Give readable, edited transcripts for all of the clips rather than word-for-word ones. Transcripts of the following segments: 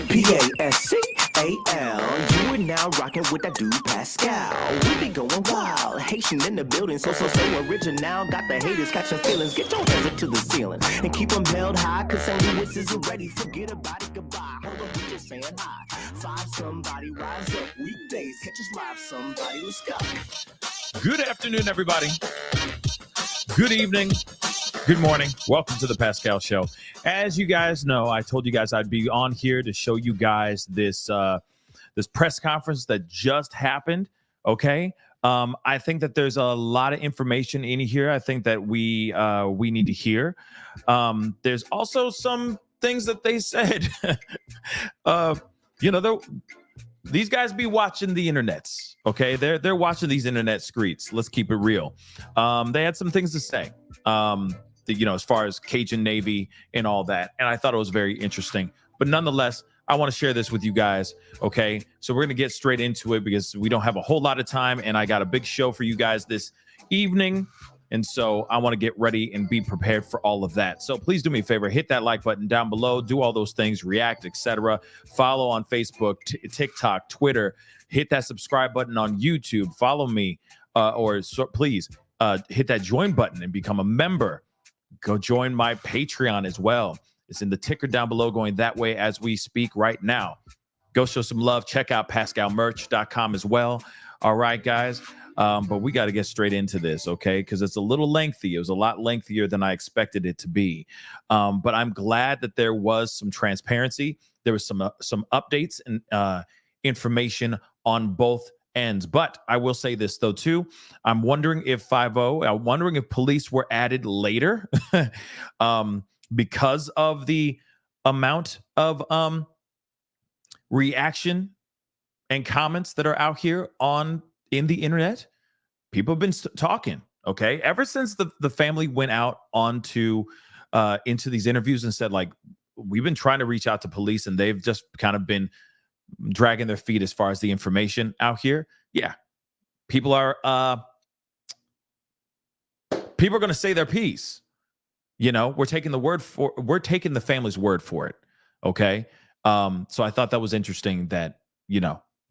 Pascal. You are now rocking with that dude Pascal. We be going wild, Haitian in the building, so original. Got the haters catching feelings. Get your hands up to the ceiling and keep them held high, cause St. Louis isn't ready. Forget about it, goodbye. Hold up, we just saying hi. Five somebody, rise up. Weekdays, catch us live, somebody. Let's go. Good afternoon, everybody. Good evening. Good morning. Welcome to the Pascal Show. As you guys know, I told you guys I'd be on here to show you guys this press conference that just happened. Okay. I think that there's a lot of information in here. I think that we need to hear. There's also some things that they said. These guys be watching the internets. Okay, they're watching these internet streets. Let's keep it real. They had some things to say. As far as Cajun Navy and all that, and I thought it was very interesting. But nonetheless, I want to share this with you guys. Okay, so we're gonna get straight into it because we don't have a whole lot of time, and I got a big show for you guys this evening. And so I want to get ready and be prepared for all of that. So please do me a favor, hit that like button down below, do all those things, react, etc. Follow on Facebook, TikTok, Twitter, hit that subscribe button on YouTube, follow me, please hit that join button and become a member. Go join my Patreon as well. It's in the ticker down below going that way as we speak right now. Go show some love. Check out pascalmerch.com as well. All right, guys. But we got to get straight into this, okay? Because it's a little lengthy. It was a lot lengthier than I expected it to be. But I'm glad that there was some transparency. There was some updates and information on both ends. But I will say this, though, too. I'm wondering if police were added later because of the amount of reaction and comments that are out here in the internet. People have been talking, okay? Ever since the family went out into these interviews and said, like, we've been trying to reach out to police and they've just kind of been dragging their feet as far as the information out here. Yeah, people are going to say their piece. We're taking the family's word for it, okay? So I thought that was interesting that,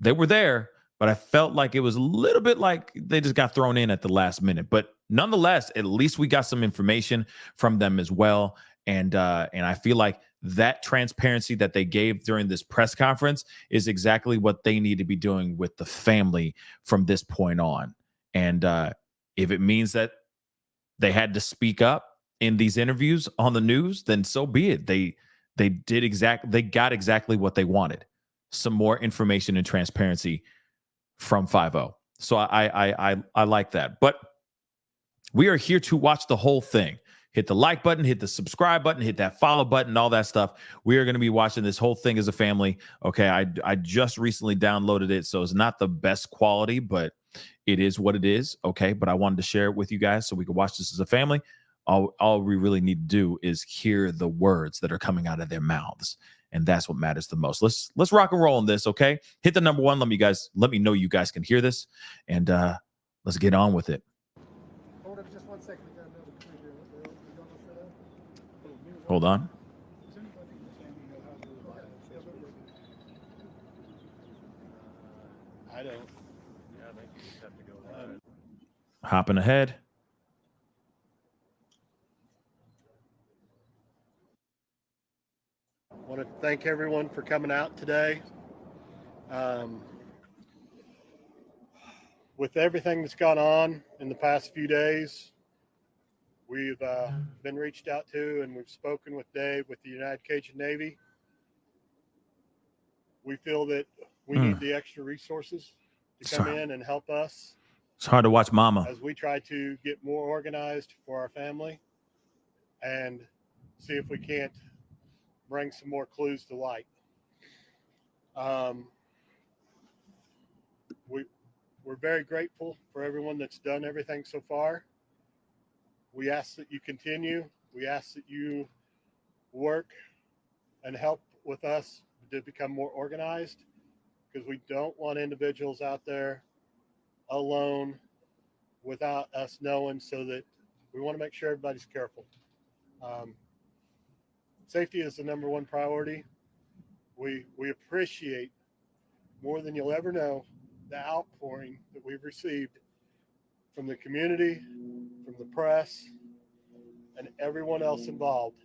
they were there, but I felt like it was a little bit like they just got thrown in at the last minute. But nonetheless, at least we got some information from them as well. And I feel like that transparency that they gave during this press conference is exactly what they need to be doing with the family from this point on. And if it means that they had to speak up in these interviews on the news, then so be it. They got exactly what they wanted. Some more information and transparency from 5-0. So I like that. But we are here to watch the whole thing. Hit the like button, hit the subscribe button, hit that follow button, all that stuff. We are going to be watching this whole thing as a family. Okay, I just recently downloaded it, so it's not the best quality, but it is what it is. Okay, but I wanted to share it with you guys so we can watch this as a family. All we really need to do is hear the words that are coming out of their mouths. And that's what matters the most. Let's rock and roll on this, okay? Hit the number one. Let me know you guys can hear this, and let's get on with it. Hold up just 1 second. Hold on. I don't. Yeah, I think you just have to go ahead. Hopping ahead. I want to thank everyone for coming out today. With everything that's gone on in the past few days, we've been reached out to, and we've spoken with Dave with the United Cajun Navy. We feel that we need the extra resources to come in and help us. It's hard to watch Mama as we try to get more organized for our family and see if we can't bring some more clues to light. We're very grateful for everyone that's done everything so far. We ask that you continue. We ask that you work and help with us to become more organized, because we don't want individuals out there alone without us knowing, so that we want to make sure everybody's careful. Safety is the number one priority. We appreciate more than you'll ever know the outpouring that we've received from the community, from the press, and everyone else involved.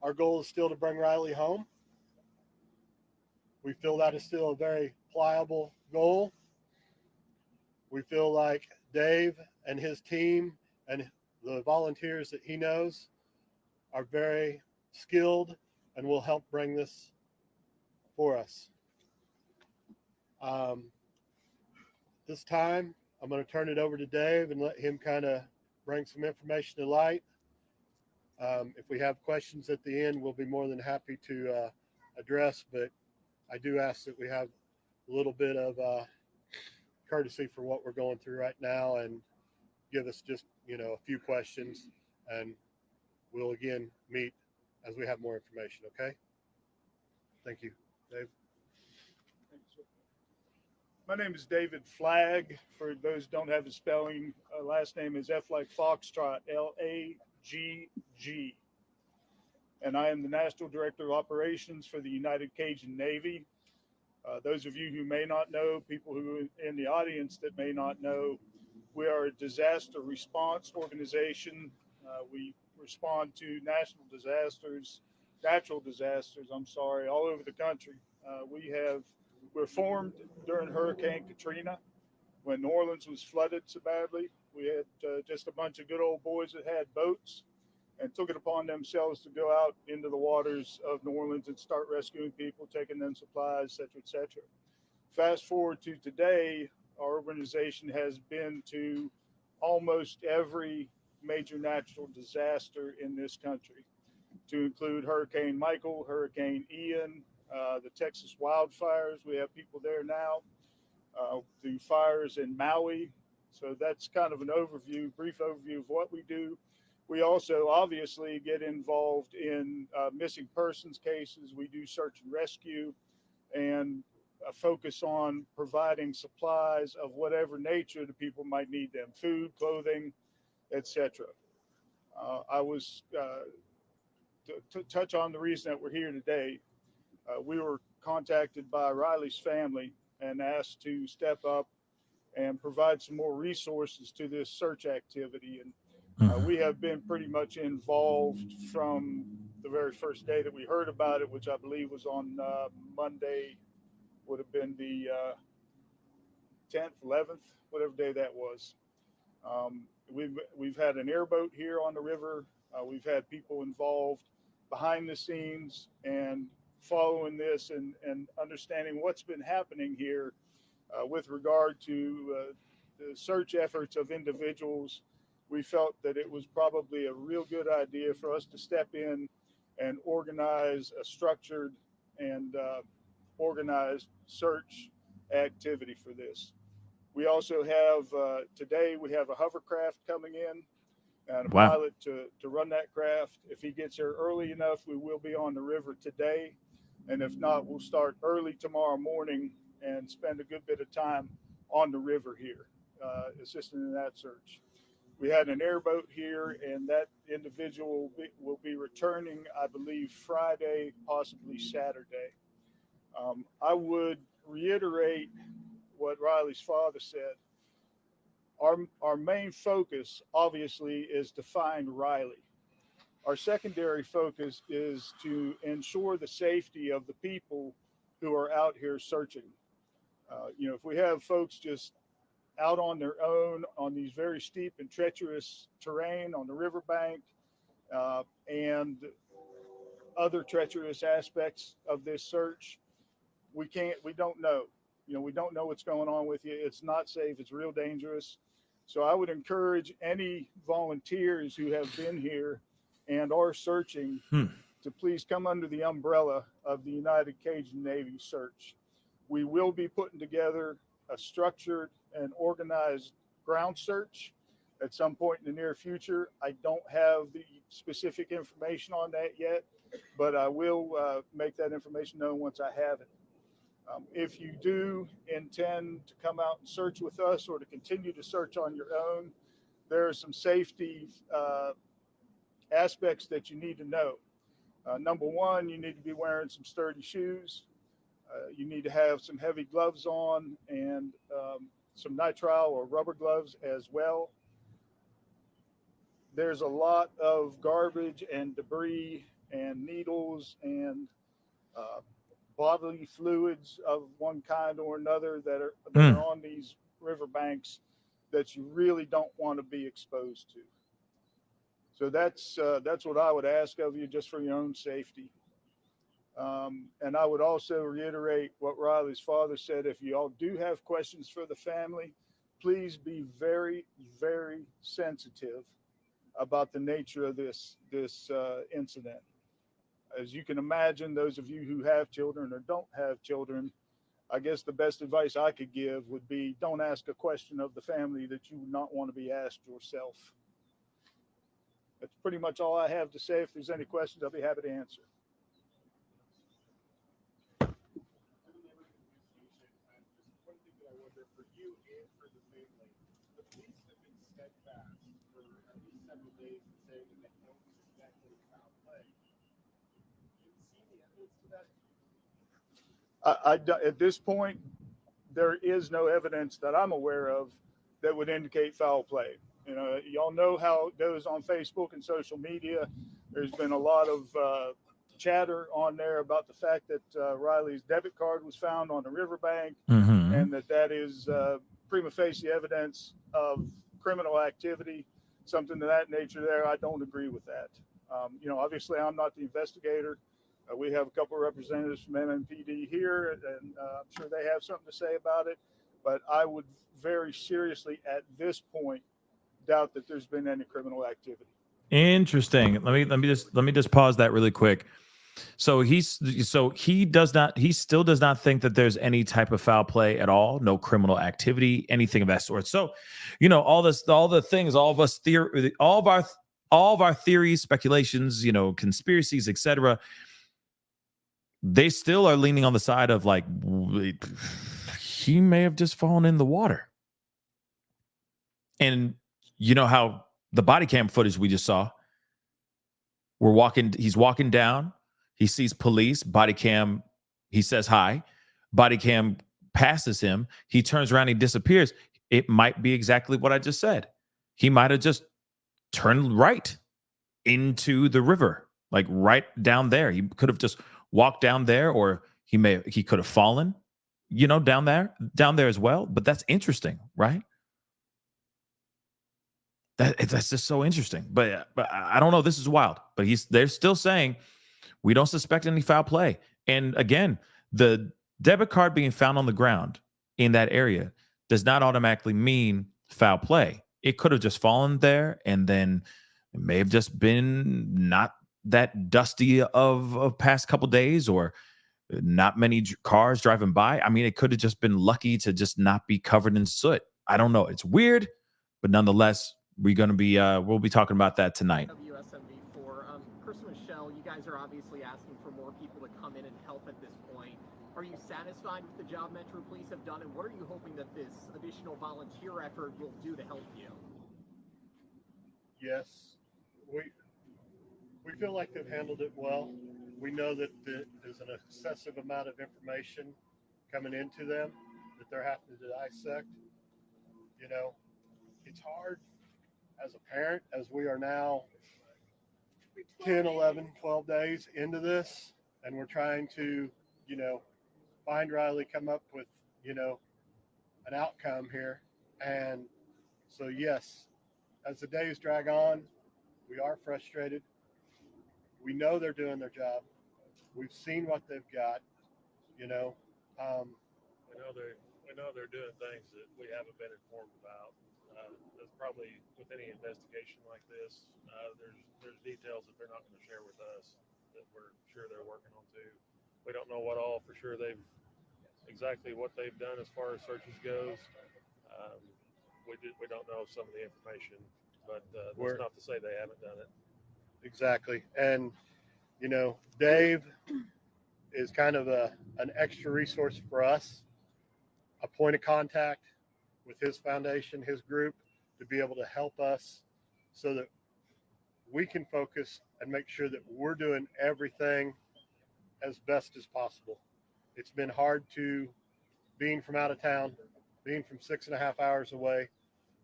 Our goal is still to bring Riley home. We feel that is still a very pliable goal. We feel like Dave and his team and the volunteers that he knows are very skilled and will help bring this for us. This time, I'm going to turn it over to Dave and let him kind of bring some information to light. If we have questions at the end, we'll be more than happy to address, but I do ask that we have a little bit of courtesy for what we're going through right now and give us just, a few questions, and we'll again meet as we have more information. Okay. Thank you, Dave. My name is David Flagg. For those who don't have the spelling, last name is F like Foxtrot, L-A-G-G. And I am the National Director of Operations for the United Cajun Navy. Those of you who may not know, people who in the audience that may not know, we are a disaster response organization. We respond to natural disasters, all over the country. We're formed during Hurricane Katrina when New Orleans was flooded so badly. We had just a bunch of good old boys that had boats and took it upon themselves to go out into the waters of New Orleans and start rescuing people, taking them supplies, et cetera, et cetera. Fast forward to today, our organization has been to almost every major natural disaster in this country, to include Hurricane Michael, Hurricane Ian, the Texas wildfires. We have people there now. The fires in Maui. So that's kind of an brief overview of what we do. We also obviously get involved in missing persons cases. We do search and rescue and focus on providing supplies of whatever nature the people might need them, food, clothing, etc. I was to touch on the reason that we're here today. We were contacted by Riley's family and asked to step up and provide some more resources to this search activity. And we have been pretty much involved from the very first day that we heard about it, which I believe was on Monday, would have been the 10th, 11th, whatever day that was. We've had an airboat here on the river. We've had people involved behind the scenes and following this and understanding what's been happening here with regard to the search efforts of individuals. We felt that it was probably a real good idea for us to step in and organize a structured and organized search activity for this. We also have, today we have a hovercraft coming in and a pilot to run that craft. If he gets here early enough, we will be on the river today. And if not, we'll start early tomorrow morning and spend a good bit of time on the river here, assisting in that search. We had an airboat here, and that individual will be returning, I believe, Friday, possibly Saturday. I would reiterate what Riley's father said. Our main focus, obviously, is to find Riley. Our secondary focus is to ensure the safety of the people who are out here searching. If we have folks just out on their own on these very steep and treacherous terrain on the riverbank and other treacherous aspects of this search, we don't know. We don't know what's going on with you. It's not safe. It's real dangerous. So I would encourage any volunteers who have been here and are searching to please come under the umbrella of the United Cajun Navy search. We will be putting together a structured and organized ground search at some point in the near future. I don't have the specific information on that yet, but I will make that information known once I have it. If you do intend to come out and search with us or to continue to search on your own, there are some safety aspects that you need to know. Number one, you need to be wearing some sturdy shoes. You need to have some heavy gloves on and some nitrile or rubber gloves as well. There's a lot of garbage and debris and needles and bodily fluids of one kind or another that are on these riverbanks that you really don't want to be exposed to. So that's what I would ask of you, just for your own safety. And I would also reiterate what Riley's father said. If you all do have questions for the family, please be very, very sensitive about the nature of this incident. As you can imagine, those of you who have children or don't have children, I guess the best advice I could give would be, don't ask a question of the family that you would not want to be asked yourself. That's pretty much all I have to say. If there's any questions, I'll be happy to answer. At this point, there is no evidence that I'm aware of that would indicate foul play. You know, y'all know how it goes on Facebook and social media. There's been a lot of chatter on there about the fact that Riley's debit card was found on the riverbank, and that is prima facie evidence of criminal activity, something of that nature there. I don't agree with that. You know, obviously, I'm not the investigator. We have a couple of representatives from MMPD here, and I'm sure they have something to say about it. But I would very seriously, at this point, doubt that there's been any criminal activity. Interesting. Let me just pause that really quick. So he still does not think that there's any type of foul play at all, no criminal activity, anything of that sort. So, you know, all of our theories, speculations, you know, conspiracies, etc. They still are leaning on the side of like, he may have just fallen in the water. And you know how the body cam footage we just saw, he's walking down, he sees police, body cam, he says hi, body cam passes him, he turns around, he disappears. It might be exactly what I just said. He might have just turned right into the river, like right down there. He could have just walked down there, or he could have fallen, you know, down there as well. But that's interesting, right? That's just so interesting. But I don't know. This is wild. But they're still saying we don't suspect any foul play. And again, the debit card being found on the ground in that area does not automatically mean foul play. It could have just fallen there, and then it may have just been not that dusty of past couple days, or not many cars driving by. I mean, it could have just been lucky to just not be covered in soot. I don't know. It's weird, but nonetheless, we'll be talking about that tonight. WSMV4, Chris and Michelle, you guys are obviously asking for more people to come in and help at this point. Are you satisfied with the job Metro Police have done, and what are you hoping that this additional volunteer effort will do to help you? Yes, we feel like they've handled it well. We know that there's an excessive amount of information coming into them that they're having to dissect. You know, it's hard as a parent, as we are now 10, 11, 12 days into this, and we're trying to, you know, find Riley, come up with, you know, an outcome here. And so, yes, as the days drag on, we are frustrated. We know they're doing their job. We've seen what they've got, you know. We know they're doing things that we haven't been informed about. That's probably with any investigation like this. There's details that they're not going to share with us that we're sure they're working on too. We don't know what all for sure exactly what they've done as far as searches goes. We don't know some of the information, but that's not to say they haven't done it. Exactly. And, you know, Dave is kind of an extra resource for us, a point of contact with his foundation, his group, to be able to help us so that we can focus and make sure that we're doing everything as best as possible. It's been hard to, being from out of town, being from 6.5 hours away,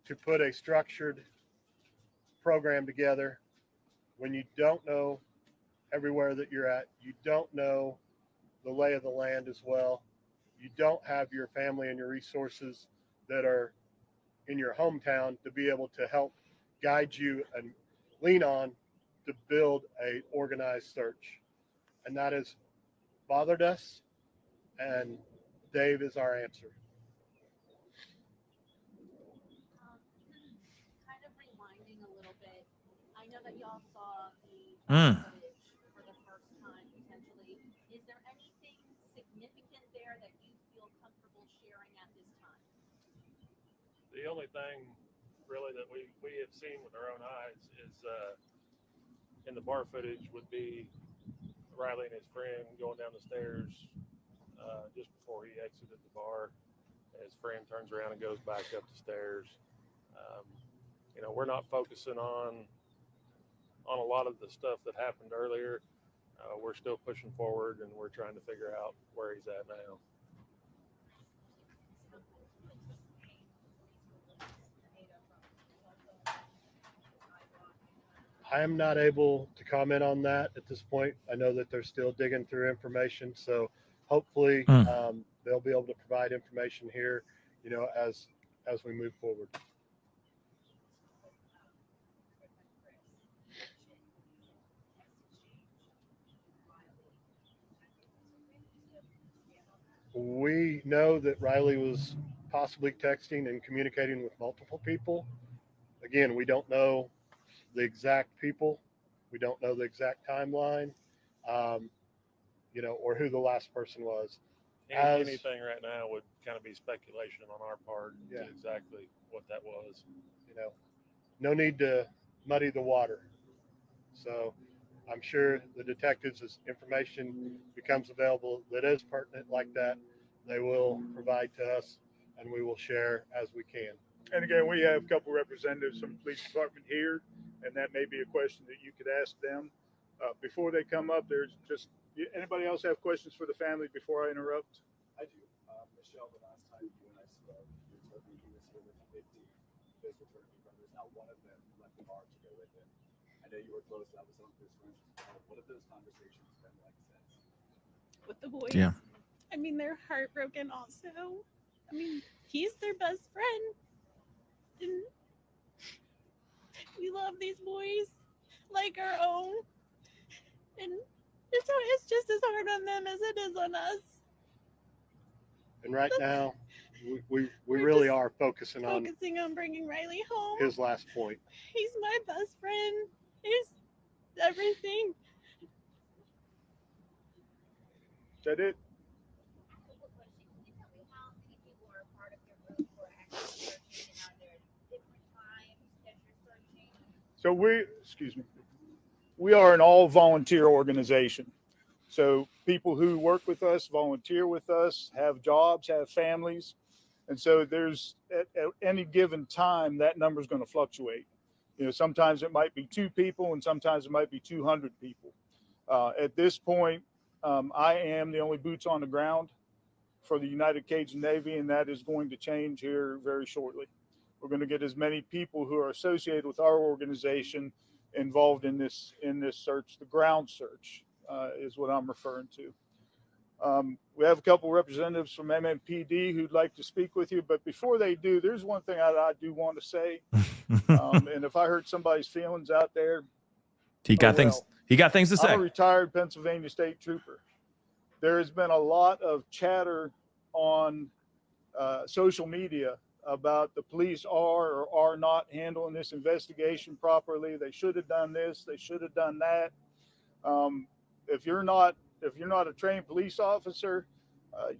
to put a structured program together when you don't know everywhere that you're at. You don't know the lay of the land as well. You don't have your family and your resources that are in your hometown to be able to help guide you and lean on to build a organized search. And that has bothered us, and Dave is our answer. Kind of rewinding a little bit, I know that y'all saw the Mm. footage for the first time potentially. Is there anything significant there that you feel comfortable sharing at this time? The only thing really that we have seen with our own eyes is in the bar footage would be Riley and his friend going down the stairs just before he exited the bar. His friend turns around and goes back up the stairs. We're not focusing on a lot of the stuff that happened earlier. We're still pushing forward, and we're trying to figure out where he's at now. I am not able to comment on that at this point. I know that they're still digging through information, so hopefully they'll be able to provide information here, as we move forward. We know that Riley was possibly texting and communicating with multiple people. Again, we don't know the exact people. We don't know the exact timeline, or who the last person was. Anything right now would kind of be speculation on our part Yeah. to exactly what that was. No need to muddy the water. So I'm sure the detectives, as information becomes available that is pertinent like that, they will provide to us, and we will share as we can. And again, we have a couple representatives from the police department here, and that may be a question that you could ask them before they come up. There's just anybody else have questions for the family before I interrupt? I do. Michelle, the last time you and I spoke, you told me he was here with 50 physical fraternity brothers. Now one of them left the bar to go with him. I know you were close. That was some of his friends. What have those conversations been like since? With the boys. Yeah. I mean, they're heartbroken also. I mean, he's their best friend. And we love these boys like our own. And it's just as hard on them as it is on us. And right now, we We're really just are focusing on bringing Riley home. his last point. He's my best friend. He's everything. Is that it? So we are an all volunteer organization. So people who work with us, volunteer with us, have jobs, have families. And so there's at any given time, that number is going to fluctuate. Sometimes it might be 2 people and sometimes it might be 200 people. At this point, I am the only boots on the ground for the United Cajun Navy, and that is going to change here very shortly. We're going to get as many people who are associated with our organization involved in this search. The ground search is what I'm referring to. We have a couple representatives from MMPD who'd like to speak with you, but before they do, there's one thing I do want to say. And if I hurt somebody's feelings out there, He got things to say. I'm a retired Pennsylvania State Trooper. There has been a lot of chatter on social media about the police are or are not handling this investigation properly. They should have done this. They should have done that. If you're not a trained police officer,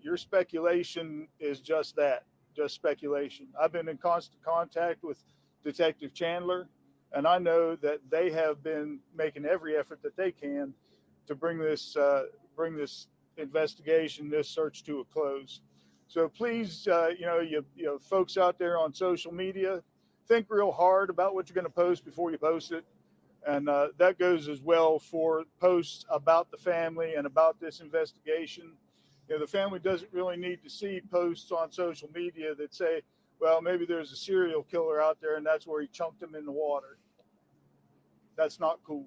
your speculation is just that, just speculation. I've been in constant contact with Detective Chandler, and I know that they have been making every effort that they can to bring this investigation, this search to a close. So please, you folks out there on social media, think real hard about what you're going to post before you post it. And that goes as well for posts about the family and about this investigation. You know, the family doesn't really need to see posts on social media that say, well, maybe there's a serial killer out there and that's where he chunked him in the water. That's not cool.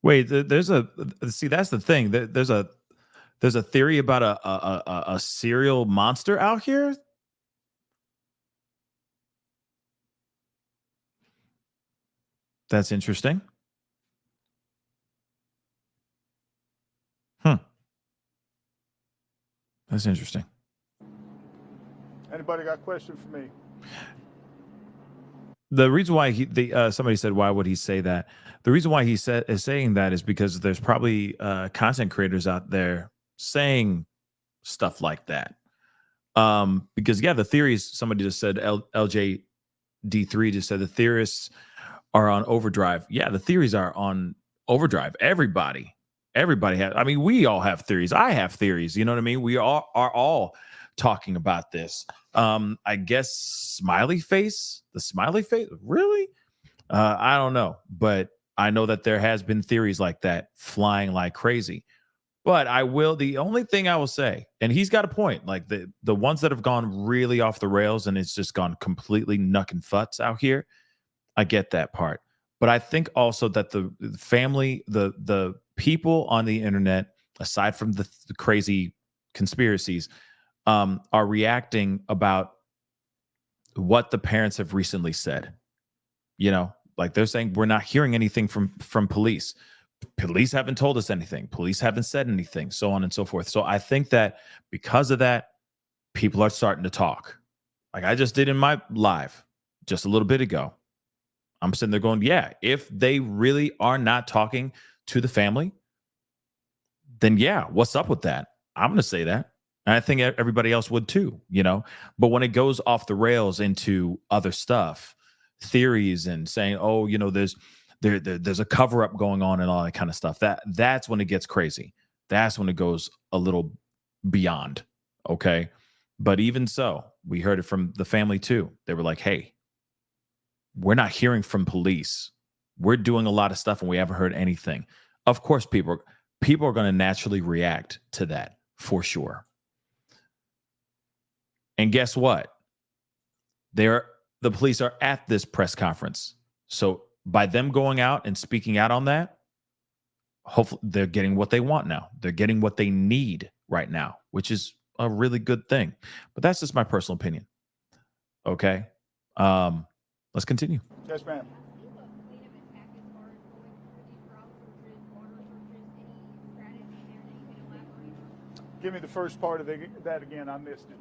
Wait, there's a see. That's the thing. There's a theory about a serial monster out here. That's interesting. That's interesting. Anybody got a question for me? The reason why somebody said, why would he say that? The reason why he is saying that is because there's probably content creators out there saying stuff like that. Because the theories, somebody just said, LJD3 just said the theorists are on overdrive. Yeah, the theories are on overdrive. Everybody has. I mean, we all have theories. I have theories. You know what I mean? We all are all talking about this. I guess the smiley face. Really? I don't know, but I know that there has been theories like that flying like crazy. But the only thing I will say, and he's got a point, like the ones that have gone really off the rails and it's just gone completely nuck and futz out here, I get that part. But I think also that the family, the people on the internet, aside from the crazy conspiracies, are reacting about what the parents have recently said. You know, like they're saying, we're not hearing anything from police. Police haven't told us anything. Police haven't said anything, so on and so forth. So I think that because of that, people are starting to talk. Like I just did in my live just a little bit ago. I'm sitting there going, yeah, if they really are not talking to the family, then yeah, what's up with that? I'm going to say that. And I think everybody else would too, you know? But when it goes off the rails into other stuff, theories and saying, oh, you know, there's a cover up going on and all that kind of stuff, that's when it gets crazy. That's when it goes a little beyond. Okay. But even so, we heard it from the family too. They were like, hey, we're not hearing from police. We're doing a lot of stuff and we haven't heard anything. Of course, people are going to naturally react to that for sure. And guess what? The police are at this press conference. So by them going out and speaking out on that, hopefully they're getting what they want now. They're getting what they need right now, which is a really good thing. But that's just my personal opinion. Okay. Let's continue. Yes, ma'am. Give me the first part of that again. I missed it.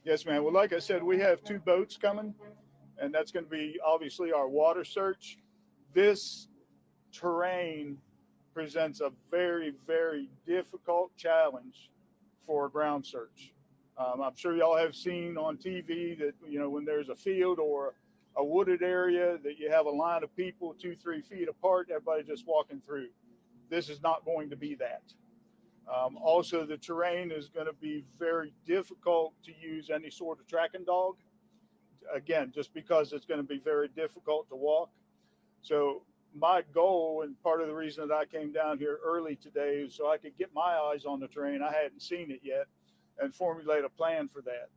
Yes, ma'am. Well, like I said, we have 2 boats coming, and that's going to be obviously our water search. This terrain presents a very, very difficult challenge for a ground search. I'm sure y'all have seen on TV that, you know, when there's a field or a wooded area that you have a line of people 2-3 feet apart, everybody just walking through. This is not going to be that. Also, the terrain is going to be very difficult to use any sort of tracking dog. Again, just because it's going to be very difficult to walk. So my goal, and part of the reason that I came down here early today, is so I could get my eyes on the terrain. I hadn't seen it yet, and formulate a plan for that.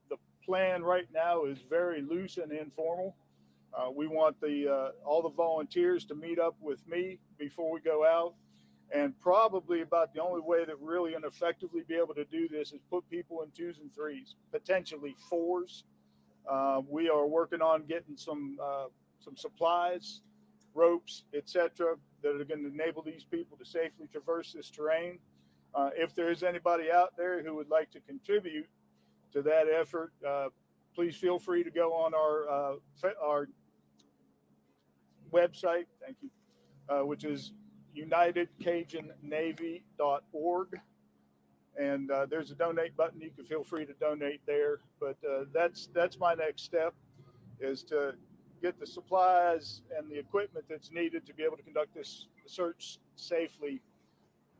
The plan right now is very loose and informal. We want all the volunteers to meet up with me before we go out. And probably about the only way that really and effectively be able to do this is put people in 2s and 3s, potentially 4s. We are working on getting some supplies, ropes, etc., that are going to enable these people to safely traverse this terrain. If there is anybody out there who would like to contribute to that effort, please feel free to go on our website. Thank you, which is unitedcajunnavy.org, and there's a donate button. You can feel free to donate there. But that's my next step, is to get the supplies and the equipment that's needed to be able to conduct this search safely.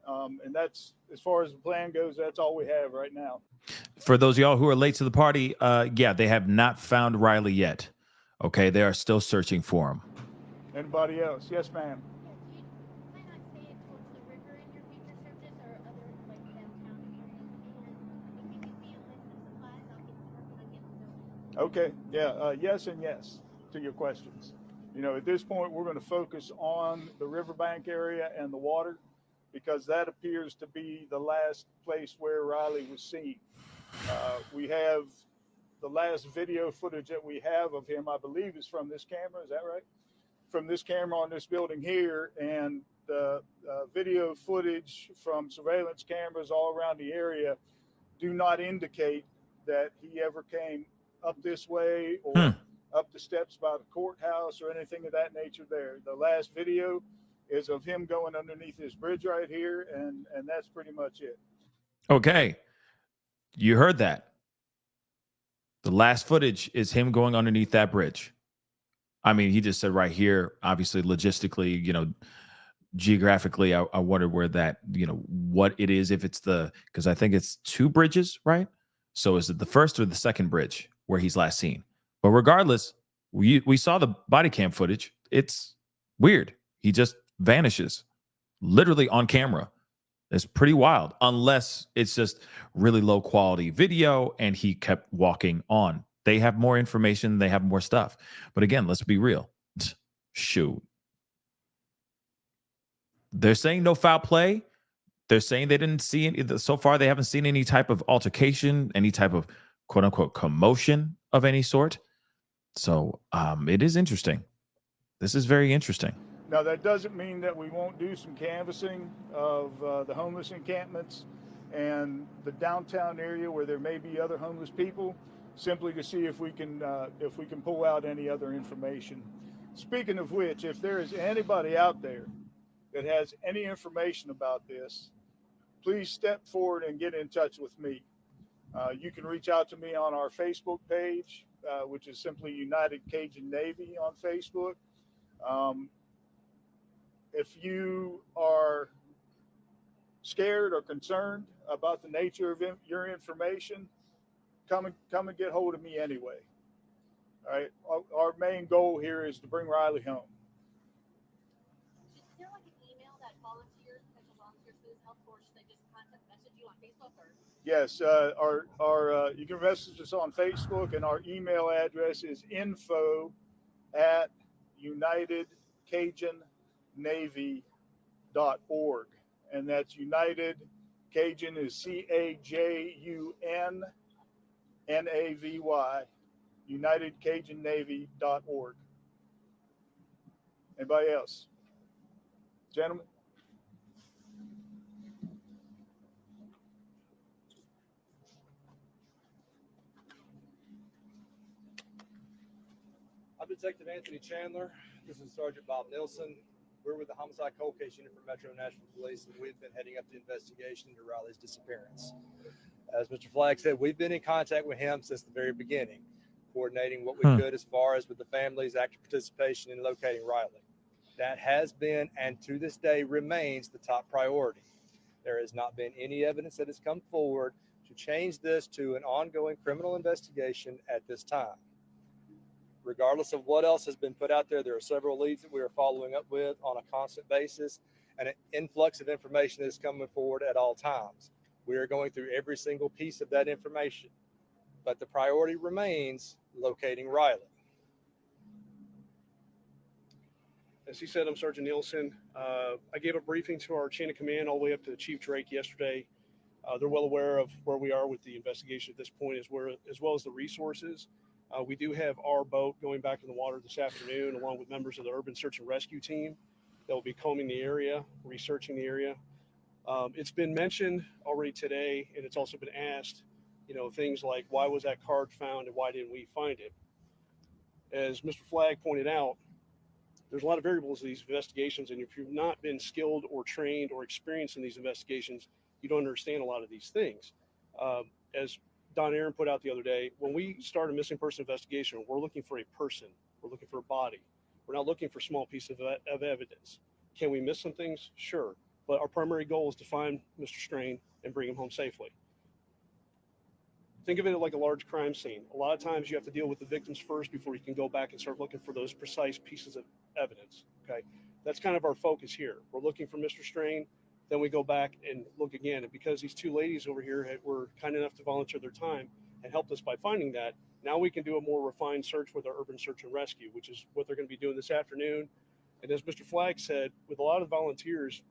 And that's, as far as the plan goes, that's all we have right now. For those of y'all who are late to the party, yeah, they have not found Riley yet. Okay, they are still searching for him. Anybody else? Yes, ma'am. Okay, yeah, yes and yes to your questions. You know, at this point, we're going to focus on the riverbank area and the water because that appears to be the last place where Riley was seen. We have the last video footage that we have of him, I believe, is from this camera. Is that right? From this camera on this building here, and the video footage from surveillance cameras all around the area do not indicate that he ever came up this way or up the steps by the courthouse or anything of that nature there. The last video is of him going underneath this bridge right here, and that's pretty much it. Okay. You heard that. The last footage is him going underneath that bridge. I mean, he just said right here, obviously, logistically, you know, geographically, I wonder where that, you know, what it is, if it's because I think it's 2 bridges, right? So is it the first or the second bridge where he's last seen? But regardless, we saw the body cam footage. It's weird. He just vanishes literally on camera. It's pretty wild, unless it's just really low quality video and he kept walking on. They have more information. They have more stuff. But again, let's be real. Shoot. They're saying no foul play. They're saying they didn't see any, so far they haven't seen any type of altercation, any type of quote unquote commotion of any sort. So it is interesting. This is very interesting. Now, that doesn't mean that we won't do some canvassing of the homeless encampments and the downtown area where there may be other homeless people, simply to see if we can pull out any other information. Speaking of which, if there is anybody out there that has any information about this, please step forward and get in touch with me. You can reach out to me on our Facebook page, which is simply United Cajun Navy on Facebook. If you are scared or concerned about the nature of your information, come and get hold of me anyway. All right. Our main goal here is to bring Riley home. Is there like an email that volunteers, potential volunteers for this help, or should they just contact message you on Facebook? Or Yes, you can message us on Facebook, and our email address is info@unitedcajunNavy.org, and that's United Cajun is CAJUNNAVY, UnitedCajunNavy.org. Anybody else? Gentlemen? I'm Detective Anthony Chandler. This is Sergeant Bob Nilsson. We're with the Homicide Cold Case Unit for Metro Nashville Police, and we've been heading up the investigation into Riley's disappearance. As Mr. Flagg said, we've been in contact with him since the very beginning, coordinating what we could as far as with the family's active participation in locating Riley. That has been, and to this day remains, the top priority. There has not been any evidence that has come forward to change this to an ongoing criminal investigation at this time. Regardless of what else has been put out there, there are several leads that we are following up with on a constant basis, and an influx of information is coming forward at all times. We are going through every single piece of that information, but the priority remains locating Riley. As he said, I'm Sergeant Nielsen. I gave a briefing to our chain of command all the way up to Chief Drake yesterday. They're well aware of where we are with the investigation at this point, as well as the resources. We do have our boat going back in the water this afternoon, along with members of the Urban Search and Rescue Team that will be combing the area, researching the area. It's been mentioned already today, and it's also been asked, things like, why was that card found and why didn't we find it? As Mr. Flagg pointed out, there's a lot of variables in these investigations, and if you've not been skilled or trained or experienced in these investigations, you don't understand a lot of these things. As Don Aaron put out the other day, when we start a missing person investigation, we're looking for a person. We're looking for a body. We're not looking for small pieces of evidence. Can we miss some things? Sure. But our primary goal is to find Mr. Strain and bring him home safely. think of it like a large crime scene. A lot of times you have to deal with the victims first before you can go back and start looking for those precise pieces of evidence. Okay. That's kind of our focus here. We're looking for Mr. Strain. Then we go back and look again. And because these two ladies over here were kind enough to volunteer their time and helped us by finding that, now we can do a more refined search with our urban search and rescue, which is what they're going to be doing this afternoon. And as Mr. Flagg said, with a lot of volunteers,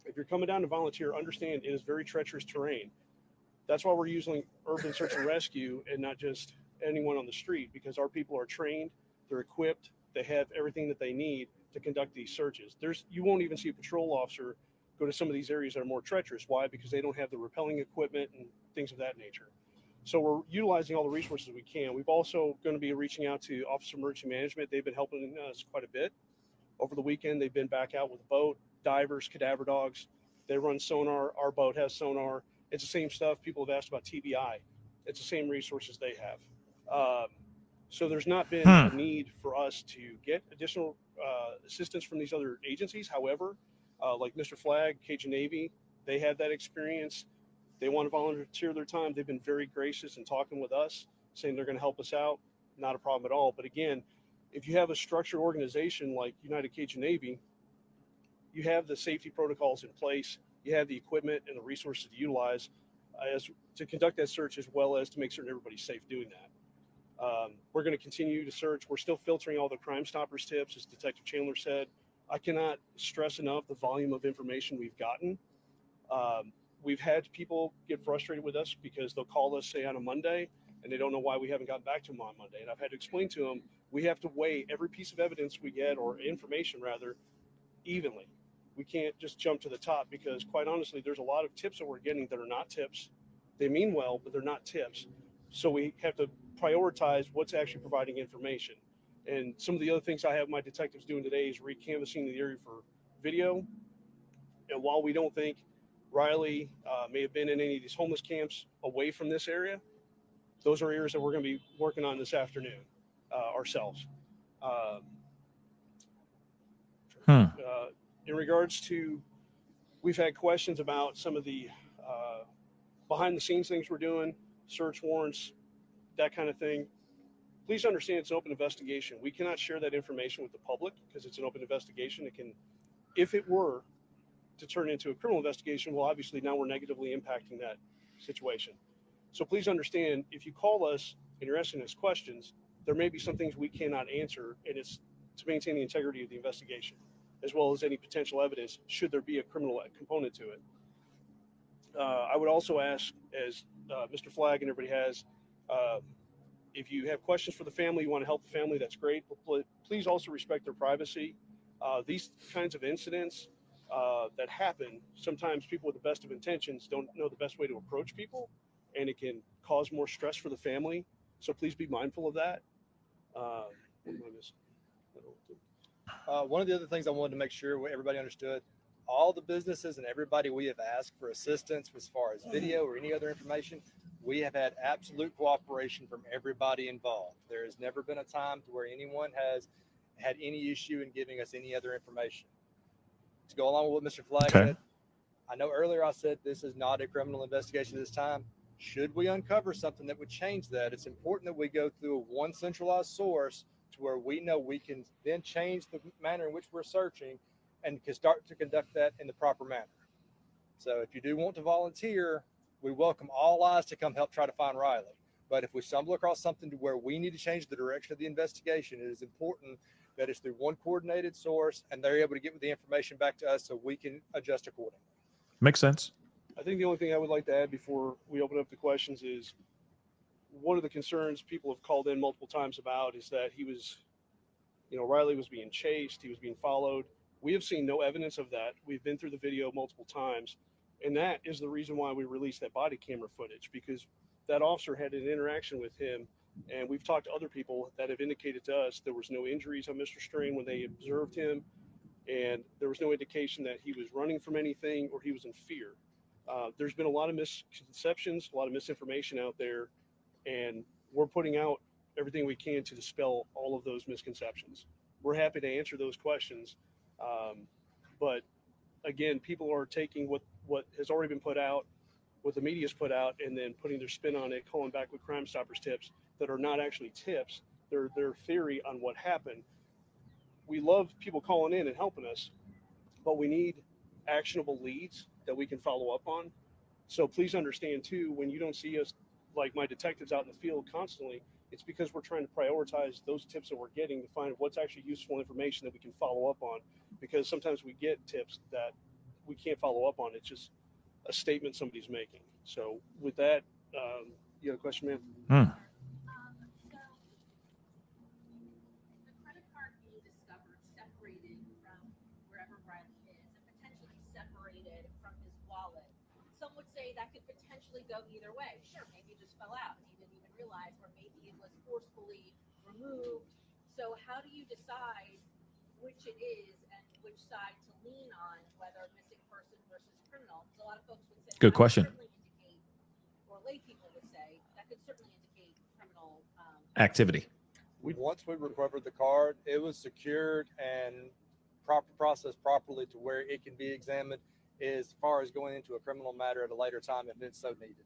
if you're coming down to volunteer, understand it is very treacherous terrain. That's why we're using urban search and rescue and not just anyone on the street, because our people are trained, they're equipped, they have everything that they need to conduct these searches. You won't even see a patrol officer go to some of these areas that are more treacherous. Why? Because they don't have the rappelling equipment and things of that nature. So we're utilizing all the resources we can. We've also going to be reaching out to Office of Emergency Management. They've been helping us quite a bit. Over the weekend, they've been back out with a boat, divers, cadaver dogs. They run sonar. Our boat has sonar. It's the same stuff. People have asked about TBI. It's the same resources they have. So there's not been a need for us to get additional assistance from these other agencies. However, like Mr. Flagg, Cajun Navy, they had that experience. They want to volunteer their time. They've been very gracious in talking with us, saying they're going to help us out. Not a problem at all. But again, if you have a structured organization like United Cajun Navy, you have the safety protocols in place. You have the equipment and the resources to utilize to conduct that search, as well as to make certain everybody's safe doing that. We're going to continue to search. We're still filtering all the Crime Stoppers tips, as Detective Chandler said. I cannot stress enough the volume of information we've gotten. We've had people get frustrated with us because they'll call us, say, on a Monday, and they don't know why we haven't gotten back to them on Monday. And I've had to explain to them, we have to weigh every piece of evidence we get, or information rather, evenly. We can't just jump to the top, because quite honestly, there's a lot of tips that we're getting that are not tips. They mean well, but they're not tips. So we have to prioritize what's actually providing information. And some of the other things I have my detectives doing today is recanvassing the area for video. And while we don't think Riley may have been in any of these homeless camps away from this area, those are areas that we're going to be working on this afternoon ourselves. In regards to, we've had questions about some of the behind the scenes things we're doing, search warrants, that kind of thing. Please understand it's an open investigation. We cannot share that information with the public because it's an open investigation. It can, if it were to turn into a criminal investigation, well, obviously now we're negatively impacting that situation. So please understand, if you call us and you're asking us questions, there may be some things we cannot answer, and it's to maintain the integrity of the investigation, as well as any potential evidence should there be a criminal component to it. I would also ask, as Mr. Flagg and everybody has, if you have questions for the family, you want to help the family, that's great. But please also respect their privacy. These kinds of incidents that happen, sometimes people with the best of intentions don't know the best way to approach people, and it can cause more stress for the family. So please be mindful of that. What am I missing? One of the other things I wanted to make sure everybody understood, all the businesses and everybody we have asked for assistance as far as video or any other information, we have had absolute cooperation from everybody involved. There has never been a time to where anyone has had any issue in giving us any other information. To go along with what Mr. Flagg said, I know earlier I said this is not a criminal investigation at this time. Should we uncover something that would change that, it's important that we go through one centralized source to where we know we can then change the manner in which we're searching and can start to conduct that in the proper manner. So if you do want to volunteer, we welcome all eyes to come help try to find Riley. But if we stumble across something to where we need to change the direction of the investigation, it is important that it's through one coordinated source and they're able to get the information back to us so we can adjust accordingly. Makes sense. I think the only thing I would like to add before we open up the questions is one of the concerns people have called in multiple times about is that he was, Riley was being chased, he was being followed. We have seen no evidence of that. We've been through the video multiple times, and that is the reason why we released that body camera footage, because that officer had an interaction with him, and we've talked to other people that have indicated to us there was no injuries on Mr. Strain when they observed him, and there was no indication that he was running from anything or he was in fear. There's been a lot of misconceptions, a lot of misinformation out there, and we're putting out everything we can to dispel all of those misconceptions. We're happy to answer those questions. But again, people are taking what has already been put out, what the media's put out and then putting their spin on it, calling back with Crime Stoppers tips that are not actually tips. They're their theory on what happened. We love people calling in and helping us, but we need actionable leads that we can follow up on. So please understand too, when you don't see us, like my detectives out in the field constantly, it's because we're trying to prioritize those tips that we're getting to find what's actually useful information that we can follow up on. Because sometimes we get tips that we can't follow up on. It's just a statement somebody's making. So with that, you have a question, ma'am? So the credit card being discovered separated from wherever Riley is and potentially separated from his wallet. Some would say that could potentially go either way. Sure, maybe it just fell out and he didn't even realize, or maybe it was forcefully removed. So how do you decide which it is and which side to lean on, whether missing person versus criminal? Because a lot of folks would say Good that question. could certainly indicate, or lay people would say that could certainly indicate criminal Activity. Once we recovered the card, it was secured and processed properly to where it can be examined as far as going into a criminal matter at a later time if it's so needed.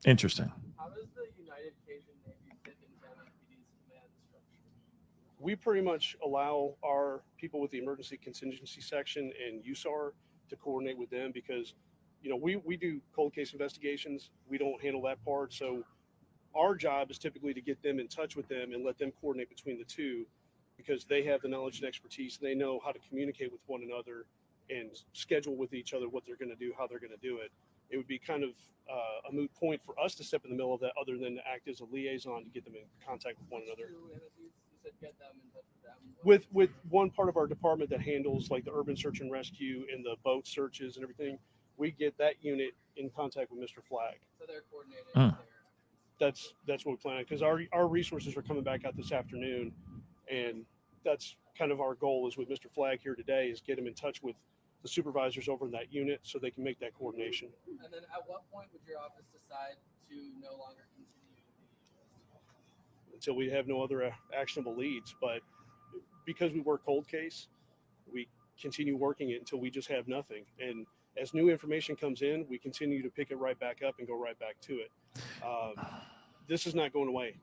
Interesting. How does the United Cajun Navy fit into MFPD's command structure? We pretty much allow our people with the emergency contingency section and USAR to coordinate with them because, you know, we do cold case investigations. We don't handle that part. So our job is typically to get them in touch with them and let them coordinate between the two because they have the knowledge and expertise. And they know how to communicate with one another and schedule with each other what they're going to do, how they're going to do it. It would be kind of a moot point for us to step in the middle of that other than to act as a liaison to get them in contact with one another. You said get them in touch with them. With one part of our department that handles like the urban search and rescue and the boat searches and everything, we get that unit in contact with Mr. Flag. So they're coordinating. That's what we plan on because our resources are coming back out this afternoon, and that's kind of our goal is with Mr. Flag here today is get him in touch with the supervisors over in that unit so they can make that coordination. And then at what point would your office decide to no longer continue the Until we have no other actionable leads. But because we work cold case, we continue working it until we just have nothing. And as new information comes in, we continue to pick it right back up and go right back to it. This is not going away.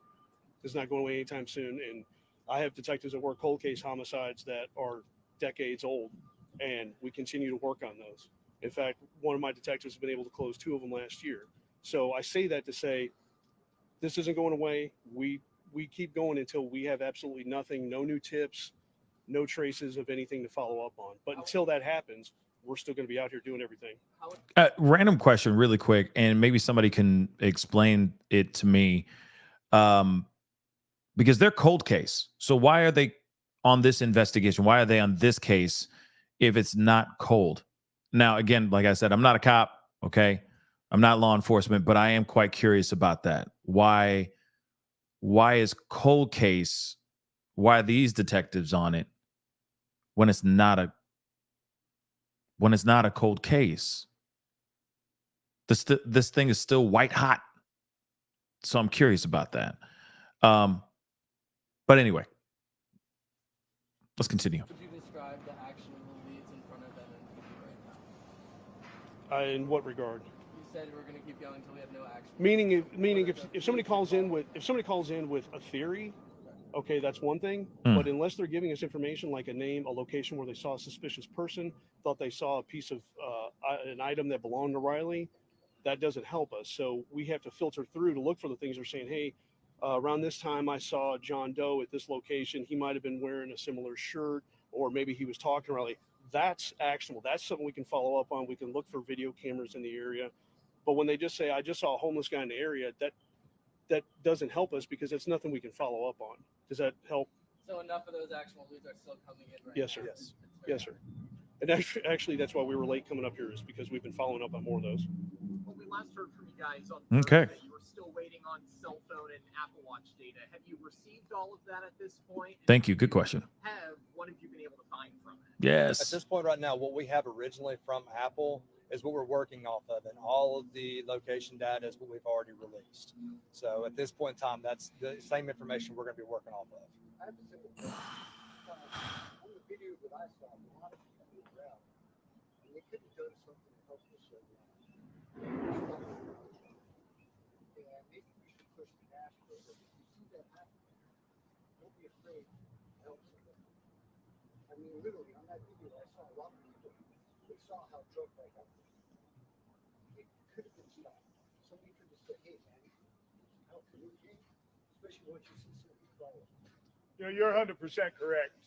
This is not going away anytime soon. And I have detectives that work cold case homicides that are decades old, and we continue to work on those. In fact, one of my detectives has been able to close 2 of them last year. So I say that to say this isn't going away. We keep going until we have absolutely nothing, no new tips, no traces of anything to follow up on. But until that happens, we're still going to be out here doing everything. Random question really quick, and maybe somebody can explain it to me. Because they're cold case. So why are they on this investigation? Why are they on this case if it's not cold? Now, again, like I said, I'm not a cop, okay? I'm not law enforcement, but I am quite curious about that. Why is cold case, why are these detectives on it when it's not a cold case? This thing is still white hot. So I'm curious about that. But anyway, let's continue. Could you describe the actionable leads in front of them right now? In what regard? You said we're going to keep going until we have no action. Meaning if somebody calls in with a theory, okay, that's one thing. But unless they're giving us information like a name, a location where they saw a suspicious person, thought they saw a piece of an item that belonged to Riley, that doesn't help us. So we have to filter through to look for the things they're saying. Hey, around this time I saw John Doe at this location. He might have been wearing a similar shirt, or maybe he was talking to Riley. That's actionable. That's something we can follow up on. We can look for video cameras in the area. But when they just say, I just saw a homeless guy in the area, that doesn't help us because it's nothing we can follow up on. Does that help? So enough of those actionable leads are still coming in right Yes, now? sir. Yes, sir. And actually, that's why we were late coming up here, is because we've been following up on more of those. When we last heard from you guys on Okay. Thursday, you were still waiting on cell phone and Apple Watch data. Have you received all of that at this point? Thank you. Good question. What have you been able to find from it? At Yes. this point right now, what we have originally from Apple is what we're working off of, and all of the location data is what we've already released. So at this point in time, that's the same information we're going to be working off of. I have a simple question. On the video that I saw, a lot of people moved around, and they couldn't go to something to help us show them. maybe we should push the Nashville. If you see that happen, don't be afraid to help somebody. I mean, literally, on that video, I saw a lot of people. They saw how drunk that guy was. It could have been stopped. Somebody could have said, "Hey, man, help me, okay?" Especially once you see somebody crawling. You're 100% correct.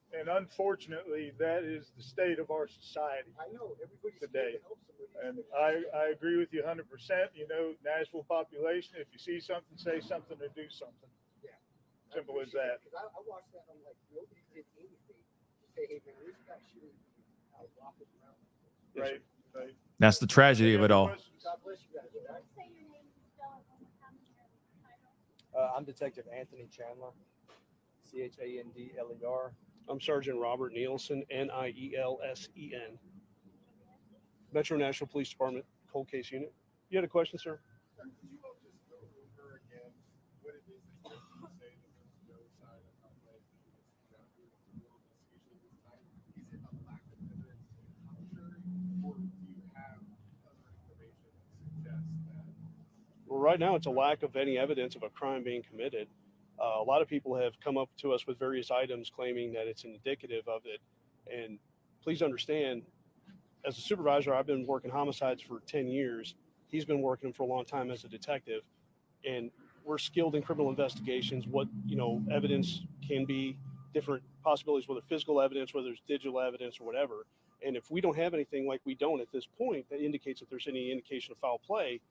And unfortunately, that is the state of our society. I know everybody's today. To help somebody. And I agree with you 100%. Nashville population, if you see something, say something or do something. Yeah. Simple as that. Because I watched that and I'm like, nobody did anything to say, hey, man, this guy shouldn't be out walking around. Right. That's the tragedy of it all. God bless you guys. Right? I'm Detective Anthony Chandler, CHANDLER. I'm Sergeant Robert Nielsen, NIELSEN. Metro Nashville Police Department, Cold Case Unit. You had a question, sir? Could you all just go over again what it is that you say that there's no sign of how bad he is doing a criminal investigation at this time? Is it a lack of evidence to the contrary, or do you have other information that suggests that? Well, right now it's a lack of any evidence of a crime being committed. A lot of people have come up to us with various items claiming that it's indicative of it. And please understand, as a supervisor, I've been working homicides for 10 years. He's been working for a long time as a detective. And we're skilled in criminal investigations. What, evidence can be, different possibilities, whether physical evidence, whether it's digital evidence or whatever. And if we don't have anything like we don't at this point that indicates that there's any indication of foul play,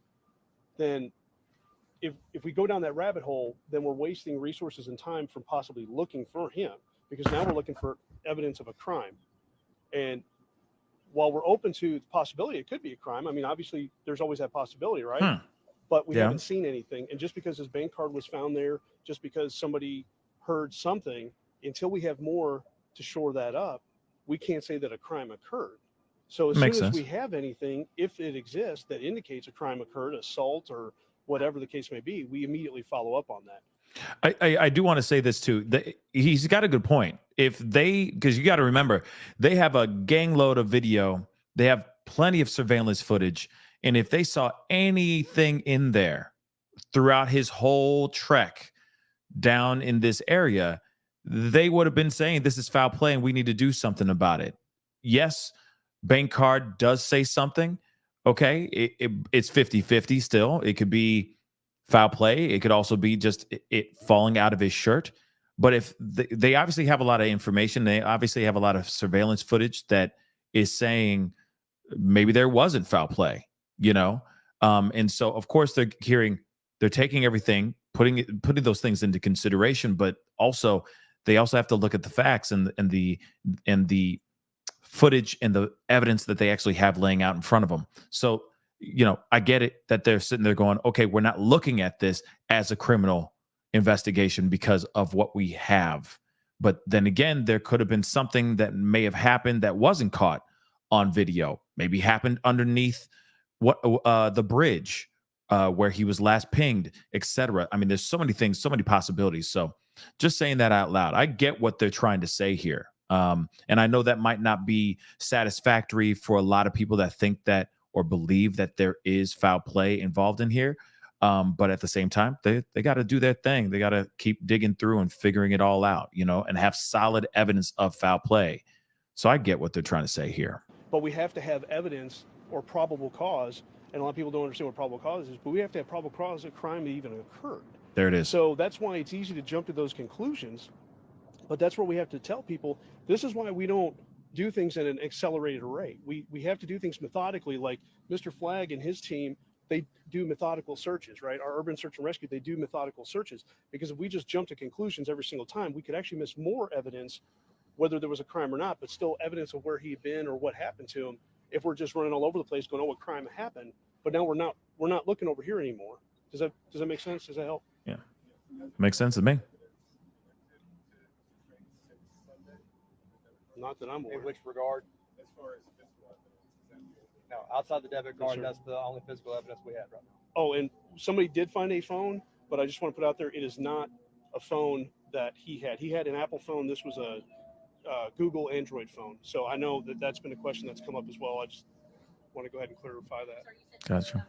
then if we go down that rabbit hole, then we're wasting resources and time from possibly looking for him, because now we're looking for evidence of a crime. And while we're open to the possibility it could be a crime, I mean, obviously there's always that possibility, right? But we haven't seen anything. And just because his bank card was found there, just because somebody heard something, until we have more to shore that up, we can't say that a crime occurred. So as soon as we have anything, if it exists, that indicates a crime occurred, assault or whatever the case may be, we immediately follow up on that. I do want to say this too. He's got a good point. Because you got to remember, they have a gang load of video. They have plenty of surveillance footage. And if they saw anything in there throughout his whole trek down in this area, they would have been saying this is foul play and we need to do something about it. Yes, bank card does say something. Okay, it's 50-50 still. It could be foul play. It could also be just it falling out of his shirt. But if they obviously have a lot of information, they obviously have a lot of surveillance footage that is saying maybe there wasn't foul play, and so of course they're taking everything, putting those things into consideration, but also they also have to look at the facts and the footage and the evidence that they actually have laying out in front of them. So, I get it that they're sitting there going, okay, we're not looking at this as a criminal investigation because of what we have. But then again, there could have been something that may have happened that wasn't caught on video, maybe happened underneath the bridge where he was last pinged, etc. I mean, there's so many things, so many possibilities. So just saying that out loud, I get what they're trying to say here. And I know that might not be satisfactory for a lot of people that think that or believe that there is foul play involved in here. But at the same time, they got to do their thing. They got to keep digging through and figuring it all out, and have solid evidence of foul play. So I get what they're trying to say here. But we have to have evidence or probable cause. And a lot of people don't understand what probable cause is, but we have to have probable cause that crime even occurred. There it is. So that's why it's easy to jump to those conclusions. But that's where we have to tell people, this is why we don't do things at an accelerated rate. We have to do things methodically, like Mr. Flagg and his team, they do methodical searches, right? Our urban search and rescue, they do methodical searches, because if we just jump to conclusions every single time, we could actually miss more evidence, whether there was a crime or not, but still evidence of where he'd been or what happened to him, if we're just running all over the place going, oh, what crime happened? But now we're not looking over here anymore. Does that make sense? Does that help? Yeah. Makes sense to me. Not that I'm aware. In which regard? As far as physical evidence, no, outside the debit card, Yes, that's the only physical evidence we have right now. Oh, and somebody did find a phone, but I just want to put out there, it is not a phone that he had. He had an Apple phone. This was a Google Android phone. So I know that that's been a question that's come up as well. I just want to go ahead and clarify that. Gotcha.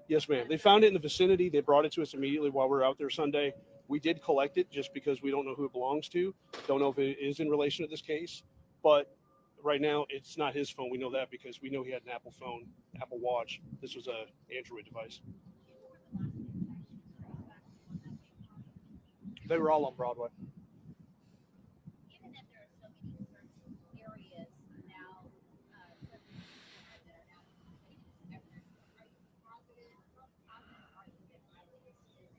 Yes, ma'am. They found it in the vicinity. They brought it to us immediately while we were out there Sunday. We did collect it just because we don't know who it belongs to. Don't know if it is in relation to this case, but right now it's not his phone. We know that because we know he had an Apple phone, Apple Watch. This was a Android device. They were all on Broadway. Given that there are so many search areas now, search that are now are you positive? How confident are you that Riley is still?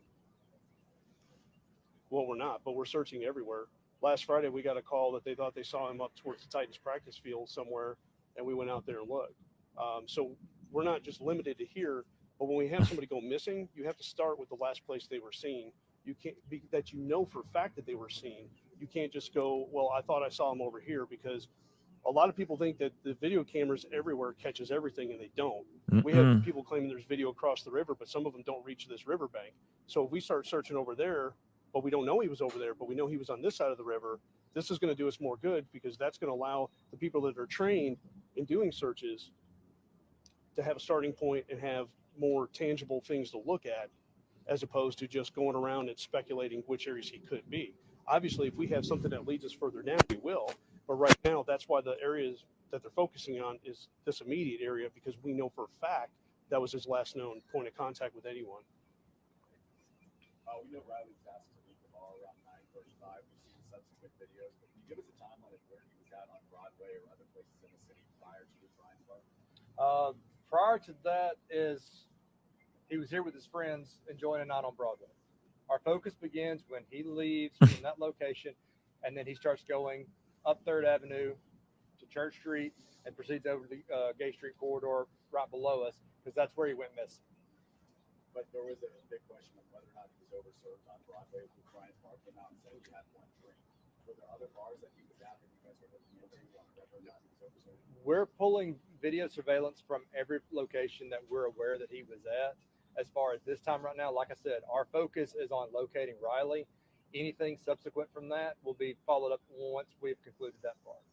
Well, we're not, but we're searching everywhere. Last Friday, we got a call that they thought they saw him up towards the Titans practice field somewhere, and we went out there and looked. So we're not just limited to here, but when we have somebody go missing, you have to start with the last place they were seen. You can't be that you know for a fact that they were seen. You can't just go, well, I thought I saw him over here, because a lot of people think that the video cameras everywhere catches everything, and they don't. We have people claiming there's video across the river, but some of them don't reach this riverbank. So if we start searching over there, but we don't know he was over there, but we know he was on this side of the river, this is going to do us more good, because that's going to allow the people that are trained in doing searches to have a starting point and have more tangible things to look at, as opposed to just going around and speculating which areas he could be. Obviously, if we have something that leads us further down, we will. But right now, that's why the areas that they're focusing on is this immediate area, because we know for a fact that was his last known point of contact with anyone. We know Riley's asked to leave the bar around 9:35. We've seen subsequent videos, but can you give us a timeline of where he was at on Broadway or other places in the city prior to the Bryan bar? Prior to that is he was here with his friends enjoying a night on Broadway. Our focus begins when he leaves from that location, and then he starts going up 3rd Avenue to Church Street and proceeds over the Gay Street corridor right below us, because that's where he went missing. But there was a big question of whether or not he was overserved on Broadway. Luke Bryan came out and said he had one drink. Were there other bars that he was at that you guys were looking into on whether or not he was overserved? We're pulling video surveillance from every location that we're aware that he was at. As far as this time right now, like I said, our focus is on locating Riley. Anything subsequent from that will be followed up once we've concluded that part.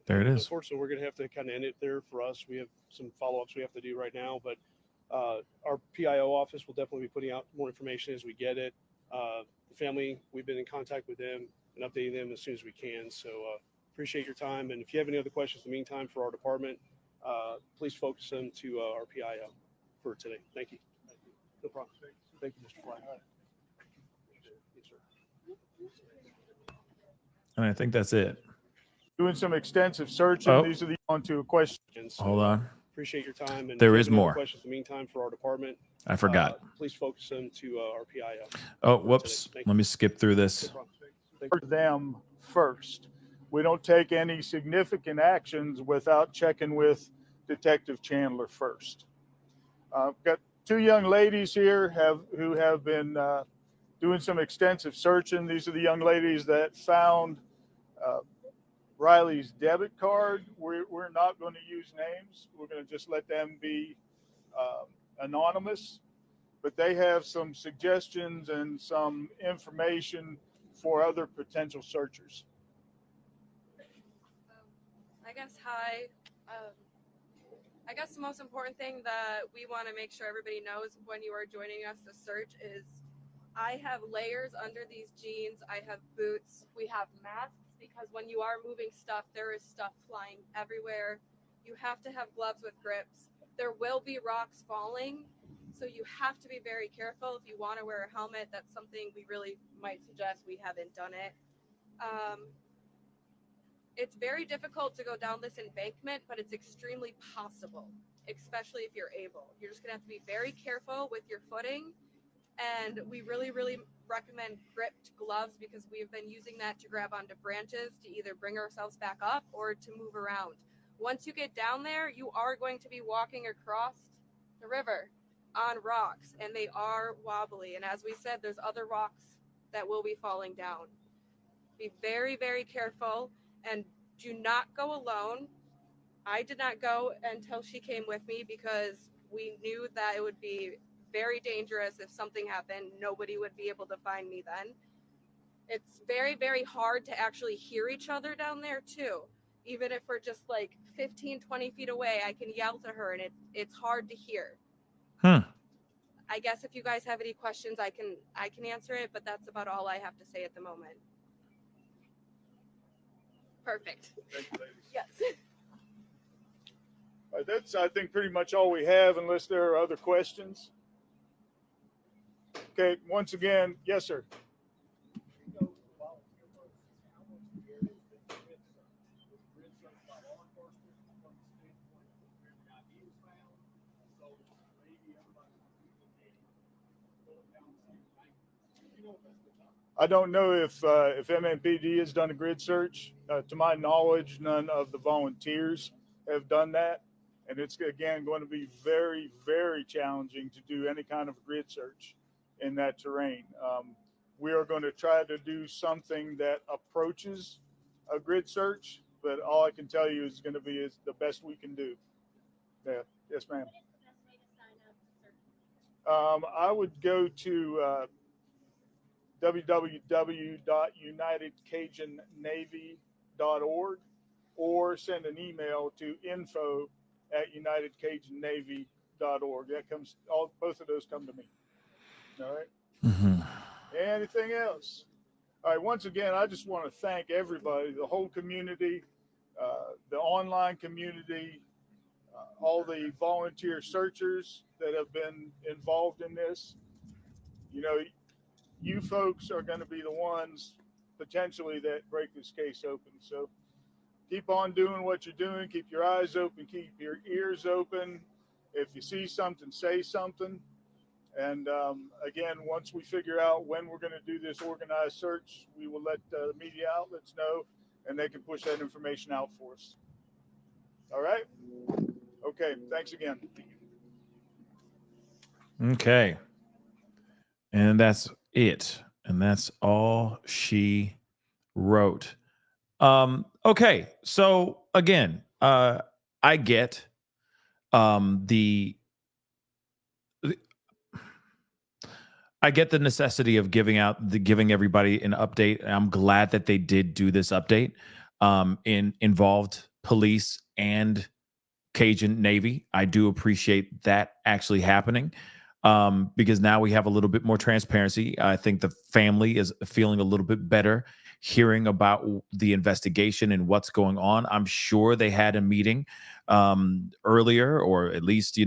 There it is. Unfortunately, we're going to have to kind of end it there for us. We have some follow-ups we have to do right now, but our PIO office will definitely be putting out more information as we get it. The family, we've been in contact with them and updating them as soon as we can. So appreciate your time. And if you have any other questions in the meantime for our department, please focus them to our PIO for today. Thank you. No problem. Thank you, Mr. Fly. Yes, sir. And I think that's it. Doing some extensive searching. These are the on to questions. Hold on. Appreciate your time. And There if is you have any other more. questions in the meantime for our department, I forgot. please focus them to our PIO. Oh, whoops. Let me skip through this. For them first. We don't take any significant actions without checking with Detective Chandler first. Got 2 young ladies here who have been doing some extensive searching. These are the young ladies that found Riley's debit card. We're not going to use names. We're going to just let them be anonymous, but they have some suggestions and some information for other potential searchers. I guess hi. I guess the most important thing that we want to make sure everybody knows when you are joining us to search is I have layers under these jeans. I have boots. We have masks, because when you are moving stuff, there is stuff flying everywhere. You have to have gloves with grips. There will be rocks falling, so you have to be very careful. If you want to wear a helmet, that's something we really might suggest. We haven't done it. It's very difficult to go down this embankment, but it's extremely possible, especially if you're able. You're just going to have to be very careful with your footing. And we really, really recommend gripped gloves, because we've been using that to grab onto branches to either bring ourselves back up or to move around. Once you get down there, you are going to be walking across the river on rocks, and they are wobbly. And as we said, there's other rocks that will be falling down. Be very, very careful, and do not go alone. I did not go until she came with me, because we knew that it would be very dangerous. If something happened, nobody would be able to find me then. It's very, very hard to actually hear each other down there too. Even if we're just like 15, 20 feet away, I can yell to her and it's hard to hear. I guess if you guys have any questions, I can answer it, but that's about all I have to say at the moment. Perfect. Thank you, ladies. Yes. All right, that's, I think, pretty much all we have, unless there are other questions. Okay, once again, yes, sir. I don't know if MMPD has done a grid search. To my knowledge, none of the volunteers have done that. And it's, again, going to be very, very challenging to do any kind of grid search in that terrain. We are going to try to do something that approaches a grid search, but all I can tell you is going to be is the best we can do. Yeah. Yes, ma'am. I would go to www.unitedcajunnavy.org or send an email to info@unitedcajunnavy.org. That comes, both of those come to me. All right. Anything else? All right. Once again, I just want to thank everybody, the whole community, the online community, all the volunteer searchers that have been involved in this. You know, you folks are going to be the ones potentially that break this case open. So keep on doing what you're doing. Keep your eyes open. Keep your ears open. If you see something, say something. And again, once we figure out when we're going to do this organized search, we will let media outlets know, and they can push that information out for us. All right? Okay. Thanks again. Okay. And that's it. And that's all she wrote. Okay. So again, I get the necessity of giving everybody an update. I'm glad that they did do this update. Involved police and Cajun Navy. I do appreciate that actually happening. Because now we have a little bit more transparency. I think the family is feeling a little bit better hearing about the investigation and what's going on. I'm sure they had a meeting earlier, or at least,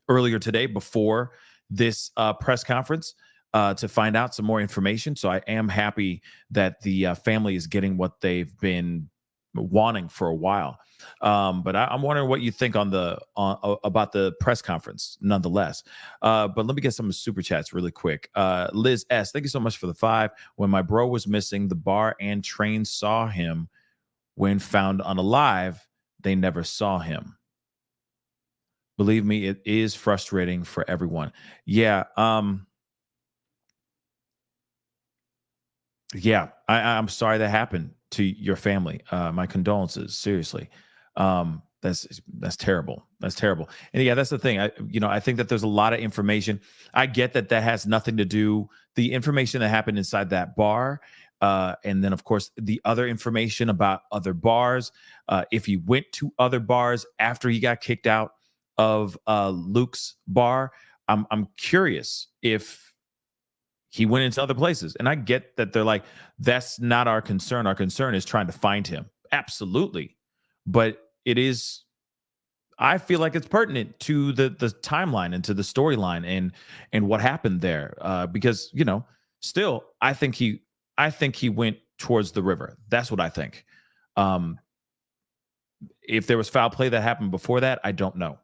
earlier today before this press conference to find out some more information. So I am happy that the family is getting what they've been wanting for a while. But I'm wondering what you think about the press conference nonetheless. But let me get some super chats really quick. Liz S, thank you so much for the 5. When my bro was missing, the bar and train saw him. When found unalive, they never saw him. Believe me, it is frustrating for everyone. Yeah. Yeah, I'm sorry that happened to your family. My condolences, seriously. That's terrible. That's terrible. And yeah, that's the thing. I think that there's a lot of information. I get that has nothing to do. The information that happened inside that bar, and then of course the other information about other bars. If he went to other bars after he got kicked out of Luke's bar, I'm curious if he went into other places. And I get that they're like, that's not our concern. Our concern is trying to find him. Absolutely. But it is, I feel like it's pertinent to the timeline and to the storyline and what happened there. Because, still, I think he went towards the river. That's what I think. If there was foul play that happened before that, I don't know.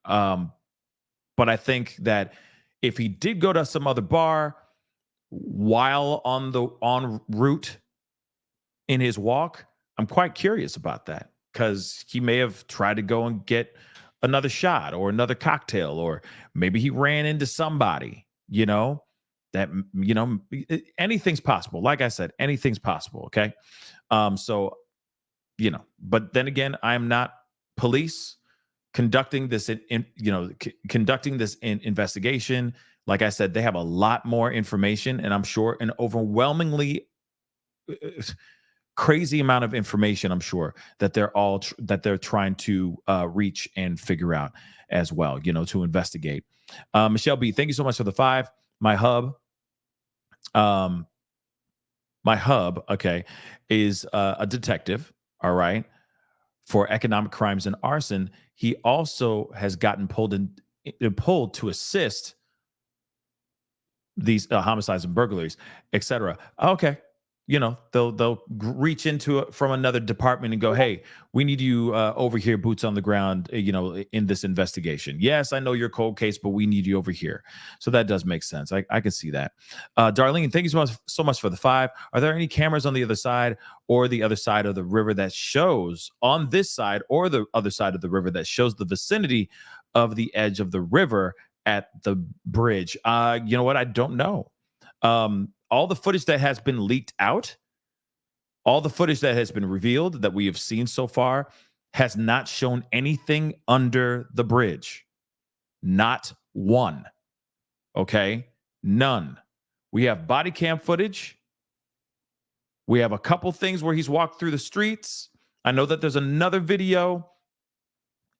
But I think that if he did go to some other bar while en route in his walk, I'm quite curious about that, because he may have tried to go and get another shot or another cocktail, or maybe he ran into somebody, anything's possible. Like I said, anything's possible. Okay. So, but then again, I'm not police conducting this investigation. Like I said, they have a lot more information, and I'm sure an overwhelmingly crazy amount of information, I'm sure, that they're trying to reach and figure out as well, to investigate. Michelle B, thank you so much for the 5. My hub, okay, is a detective, all right, for economic crimes and arson. He also has gotten pulled to assist these homicides and burglaries, etc. Okay. They'll reach into it from another department and go, hey, we need you over here, boots on the ground, in this investigation. Yes, I know your cold case, but we need you over here. So that does make sense. I can see that. Darlene, thank you so much for the 5. Are there any cameras on the other side or the other side of the river that shows on this side or the other side of the river that shows the vicinity of the edge of the river at the bridge? You know what? I don't know. All the footage that has been leaked out, all the footage that has been revealed that we have seen so far has not shown anything under the bridge. Not one. Okay? None. We have body cam footage. We have a couple things where he's walked through the streets. I know that there's another video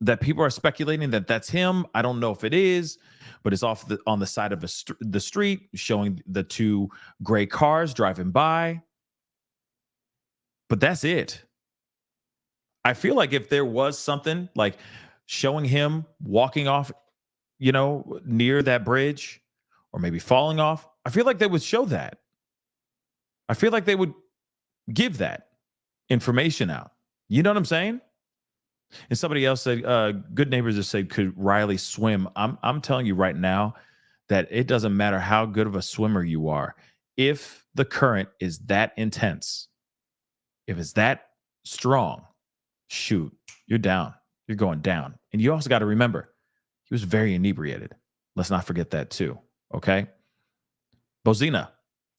that people are speculating that that's him. I don't know if it is, but it's on the side of the street, showing the 2 gray cars driving by. But that's it. I feel like if there was something like showing him walking off, near that bridge, or maybe falling off, I feel like they would show that. I feel like they would give that information out. You know what I'm saying? And somebody else said, good neighbors just said, could Riley swim? I'm telling you right now that it doesn't matter how good of a swimmer you are. If the current is that intense, if it's that strong, shoot, you're down. You're going down. And you also got to remember, he was very inebriated. Let's not forget that too. Okay. Bozina,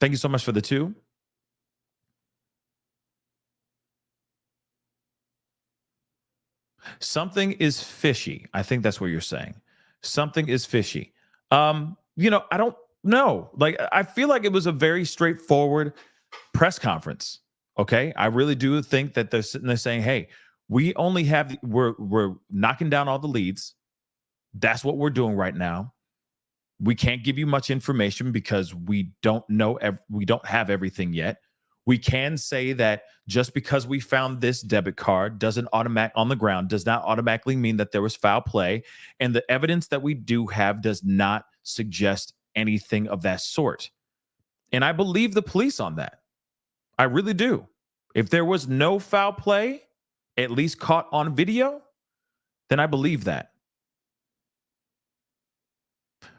thank you so much for the 2. Something is fishy. I think that's what you're saying. Something is fishy. I don't know. Like, I feel like it was a very straightforward press conference. Okay. I really do think that they're sitting there saying, hey, we're knocking down all the leads. That's what we're doing right now. We can't give you much information because we don't know. We don't have everything yet. We can say that just because we found this debit card does not automatically mean that there was foul play. And the evidence that we do have does not suggest anything of that sort. And I believe the police on that. I really do. If there was no foul play, at least caught on video, then I believe that.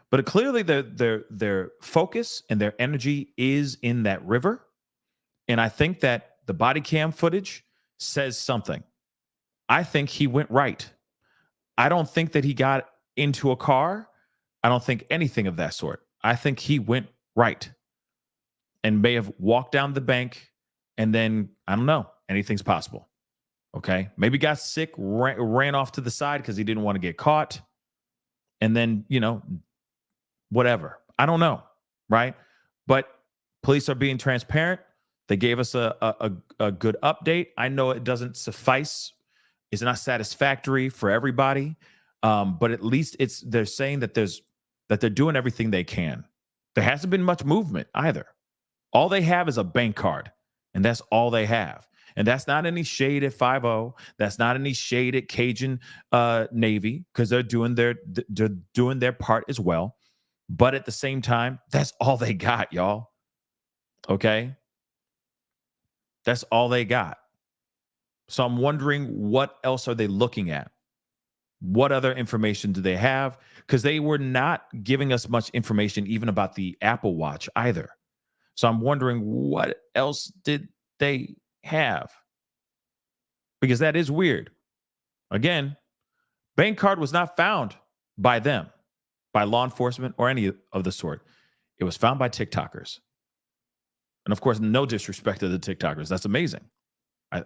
But clearly their focus and their energy is in that river. And I think that the body cam footage says something. I think he went right. I don't think that he got into a car. I don't think anything of that sort. I think he went right and may have walked down the bank and then, I don't know, anything's possible. Okay. Maybe got sick, ran off to the side because he didn't want to get caught. And then, whatever. I don't know. Right. But police are being transparent. They gave us a good update. I know it doesn't suffice. It's not satisfactory for everybody. But at least they're saying that they're doing everything they can. There hasn't been much movement either. All they have is a bank card, and that's all they have. And that's not any shade at 5-0. That's not any shade at Cajun Navy, because they're doing their part as well. But at the same time, that's all they got, y'all. Okay? That's all they got. So I'm wondering, what else are they looking at? What other information do they have? Because they were not giving us much information even about the Apple Watch either. So I'm wondering, what else did they have? Because that is weird. Again, bank card was not found by them, by law enforcement or any of the sort. It was found by TikTokers. And of course, no disrespect to the TikTokers. That's amazing.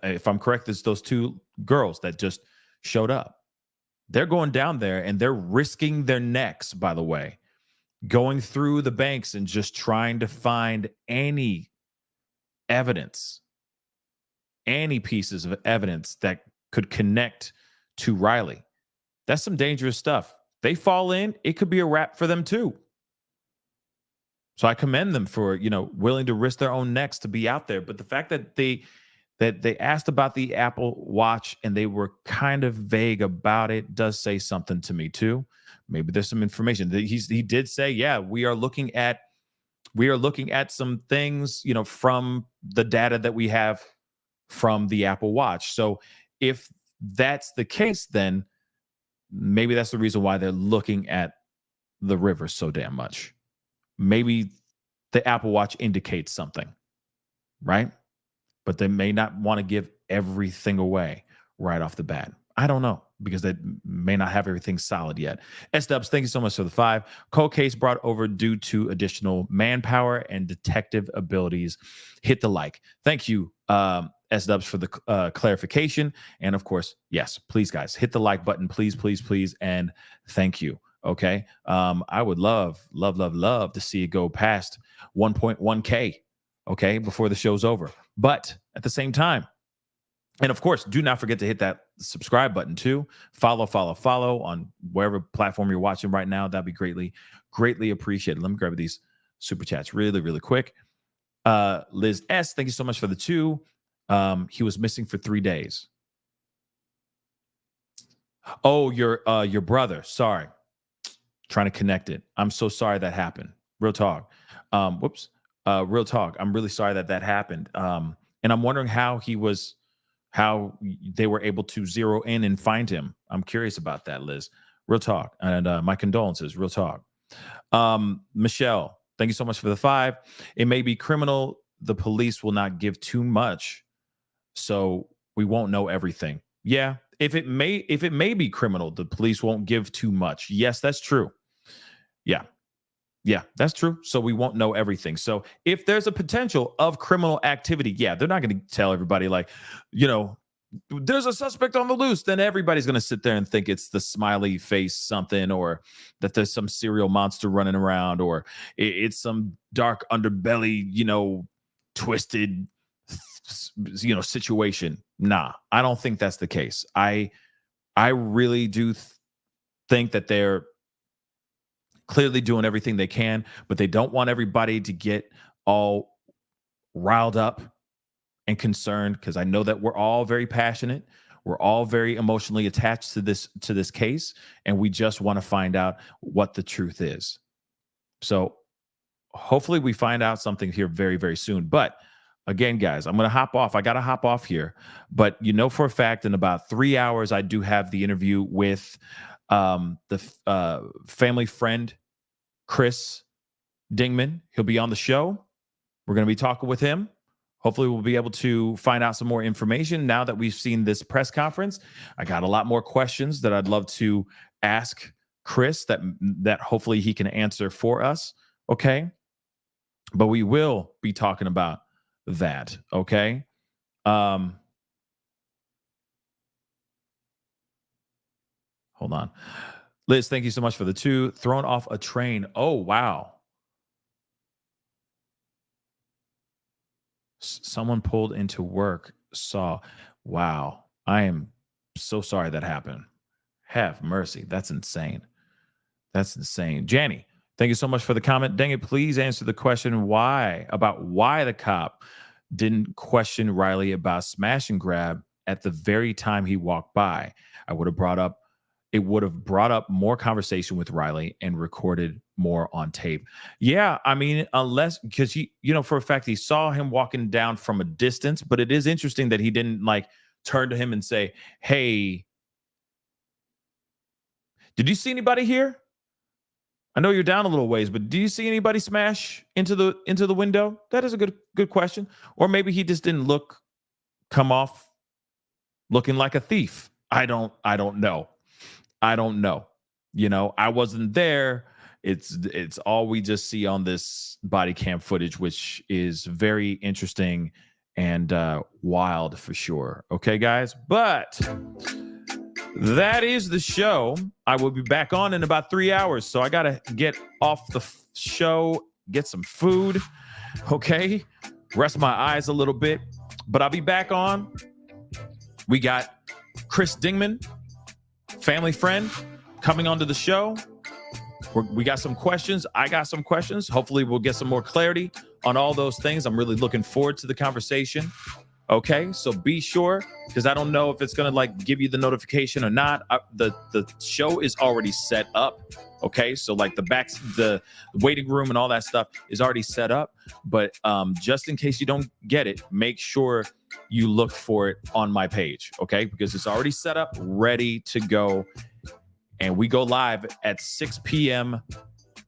If I'm correct, it's those 2 girls that just showed up. They're going down there and they're risking their necks, by the way, going through the banks and just trying to find any evidence any pieces of evidence that could connect to Riley. That's some dangerous stuff. They fall in, it could be a wrap for them too. So I commend them for, willing to risk their own necks to be out there. But the fact that they asked about the Apple Watch and they were kind of vague about it does say something to me too. Maybe there's some information. He did say, yeah, we are looking at some things, from the data that we have from the Apple Watch. So if that's the case, then maybe that's the reason why they're looking at the river so damn much. Maybe the Apple Watch indicates something, right? But they may not want to give everything away right off the bat. I don't know, because they may not have everything solid yet. S-Dubs, thank you so much for the 5. Cold case brought over due to additional manpower and detective abilities. Hit the like. Thank you, S-Dubs, for the clarification. And of course, yes, please, guys, hit the like button. Please, please, please. And thank you. Okay. I would love to see it go past 1.1K. Okay. Before the show's over. But at the same time, and of course, do not forget to hit that subscribe button too. Follow on wherever platform you're watching right now. That'd be greatly appreciated. Let me grab these super chats really quick. Liz S, thank you so much for the 2. He was missing for 3 days. Oh, your brother. Sorry. Trying to connect it. I'm so sorry that happened. Real talk. Real talk. I'm really sorry that happened. And I'm wondering how they were able to zero in and find him. I'm curious about that, Liz. Real talk. And my condolences. Real talk. Michelle, thank you so much for the 5. It may be criminal. The police will not give too much, so we won't know everything. Yeah. If it may be criminal, the police won't give too much. Yes, that's true. Yeah, that's true. So we won't know everything. So if there's a potential of criminal activity, yeah, they're not going to tell everybody there's a suspect on the loose. Then everybody's going to sit there and think it's the smiley face something, or that there's some serial monster running around, or it's some dark underbelly, twisted, situation. Nah, I don't think that's the case. I really do think that they're clearly doing everything they can, but they don't want everybody to get all riled up and concerned, because I know that we're all very passionate. We're all very emotionally attached to this case, and we just want to find out what the truth is. So hopefully we find out something here very, very soon. But again, guys, I'm going to hop off. I got to hop off here. But for a fact, in about 3 hours, I do have the interview with the family friend, Chris Dingman. He'll be on the show. We're going to be talking with him. Hopefully we'll be able to find out some more information now that we've seen this press conference. I got a lot more questions that I'd love to ask Chris that hopefully he can answer for us. Okay. But we will be talking about that. Okay. Hold on. Liz, thank you so much for the 2. Thrown off a train. Oh, wow. Someone pulled into work, saw. Wow. I am so sorry that happened. Have mercy. That's insane. That's insane. Janny, thank you so much for the comment. Dang it, please answer the question why the cop didn't question Riley about smash and grab at the very time he walked by. It would have brought up more conversation with Riley and recorded more on tape. Yeah, I mean, unless, because for a fact he saw him walking down from a distance, but it is interesting that he didn't turn to him and say, "Hey, did you see anybody here? I know you're down a little ways, but do you see anybody smash into the window?" That is a good question. Or maybe he just didn't come off looking like a thief. I don't know. I don't know. I wasn't there. It's all we just see on this body cam footage, which is very interesting and wild for sure. Okay, guys? But that is the show. I will be back on in about 3 hours. So I got to get off the show, get some food. Okay. Rest my eyes a little bit. But I'll be back on. We got Chris Dingman, family friend, coming onto the show. We got some questions. I got some questions. Hopefully we'll get some more clarity on all those things. I'm really looking forward to the conversation. Okay, so be sure, because I don't know if it's gonna like give you the notification or not. The show is already set up. Okay, so like the waiting room and all that stuff is already set up. But just in case you don't get it, make sure you look for it on my page. Okay, because it's already set up, ready to go. And we go live at 6 p.m.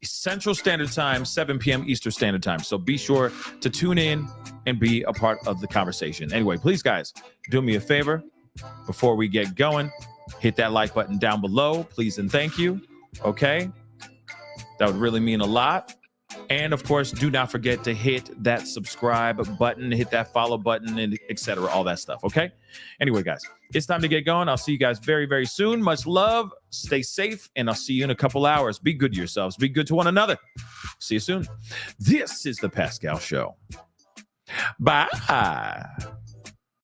Central Standard Time, 7 p.m. Eastern Standard Time. So be sure to tune in and be a part of the conversation. Anyway, please, guys, do me a favor before we get going. Hit that like button down below, please and thank you. Okay? That would really mean a lot. And, of course, do not forget to hit that subscribe button, hit that follow button, and etc. All that stuff, okay? Anyway, guys, it's time to get going. I'll see you guys very, very soon. Much love. Stay safe, and I'll see you in a couple hours. Be good to yourselves. Be good to one another. See you soon. This is The Pascal Show. Bye.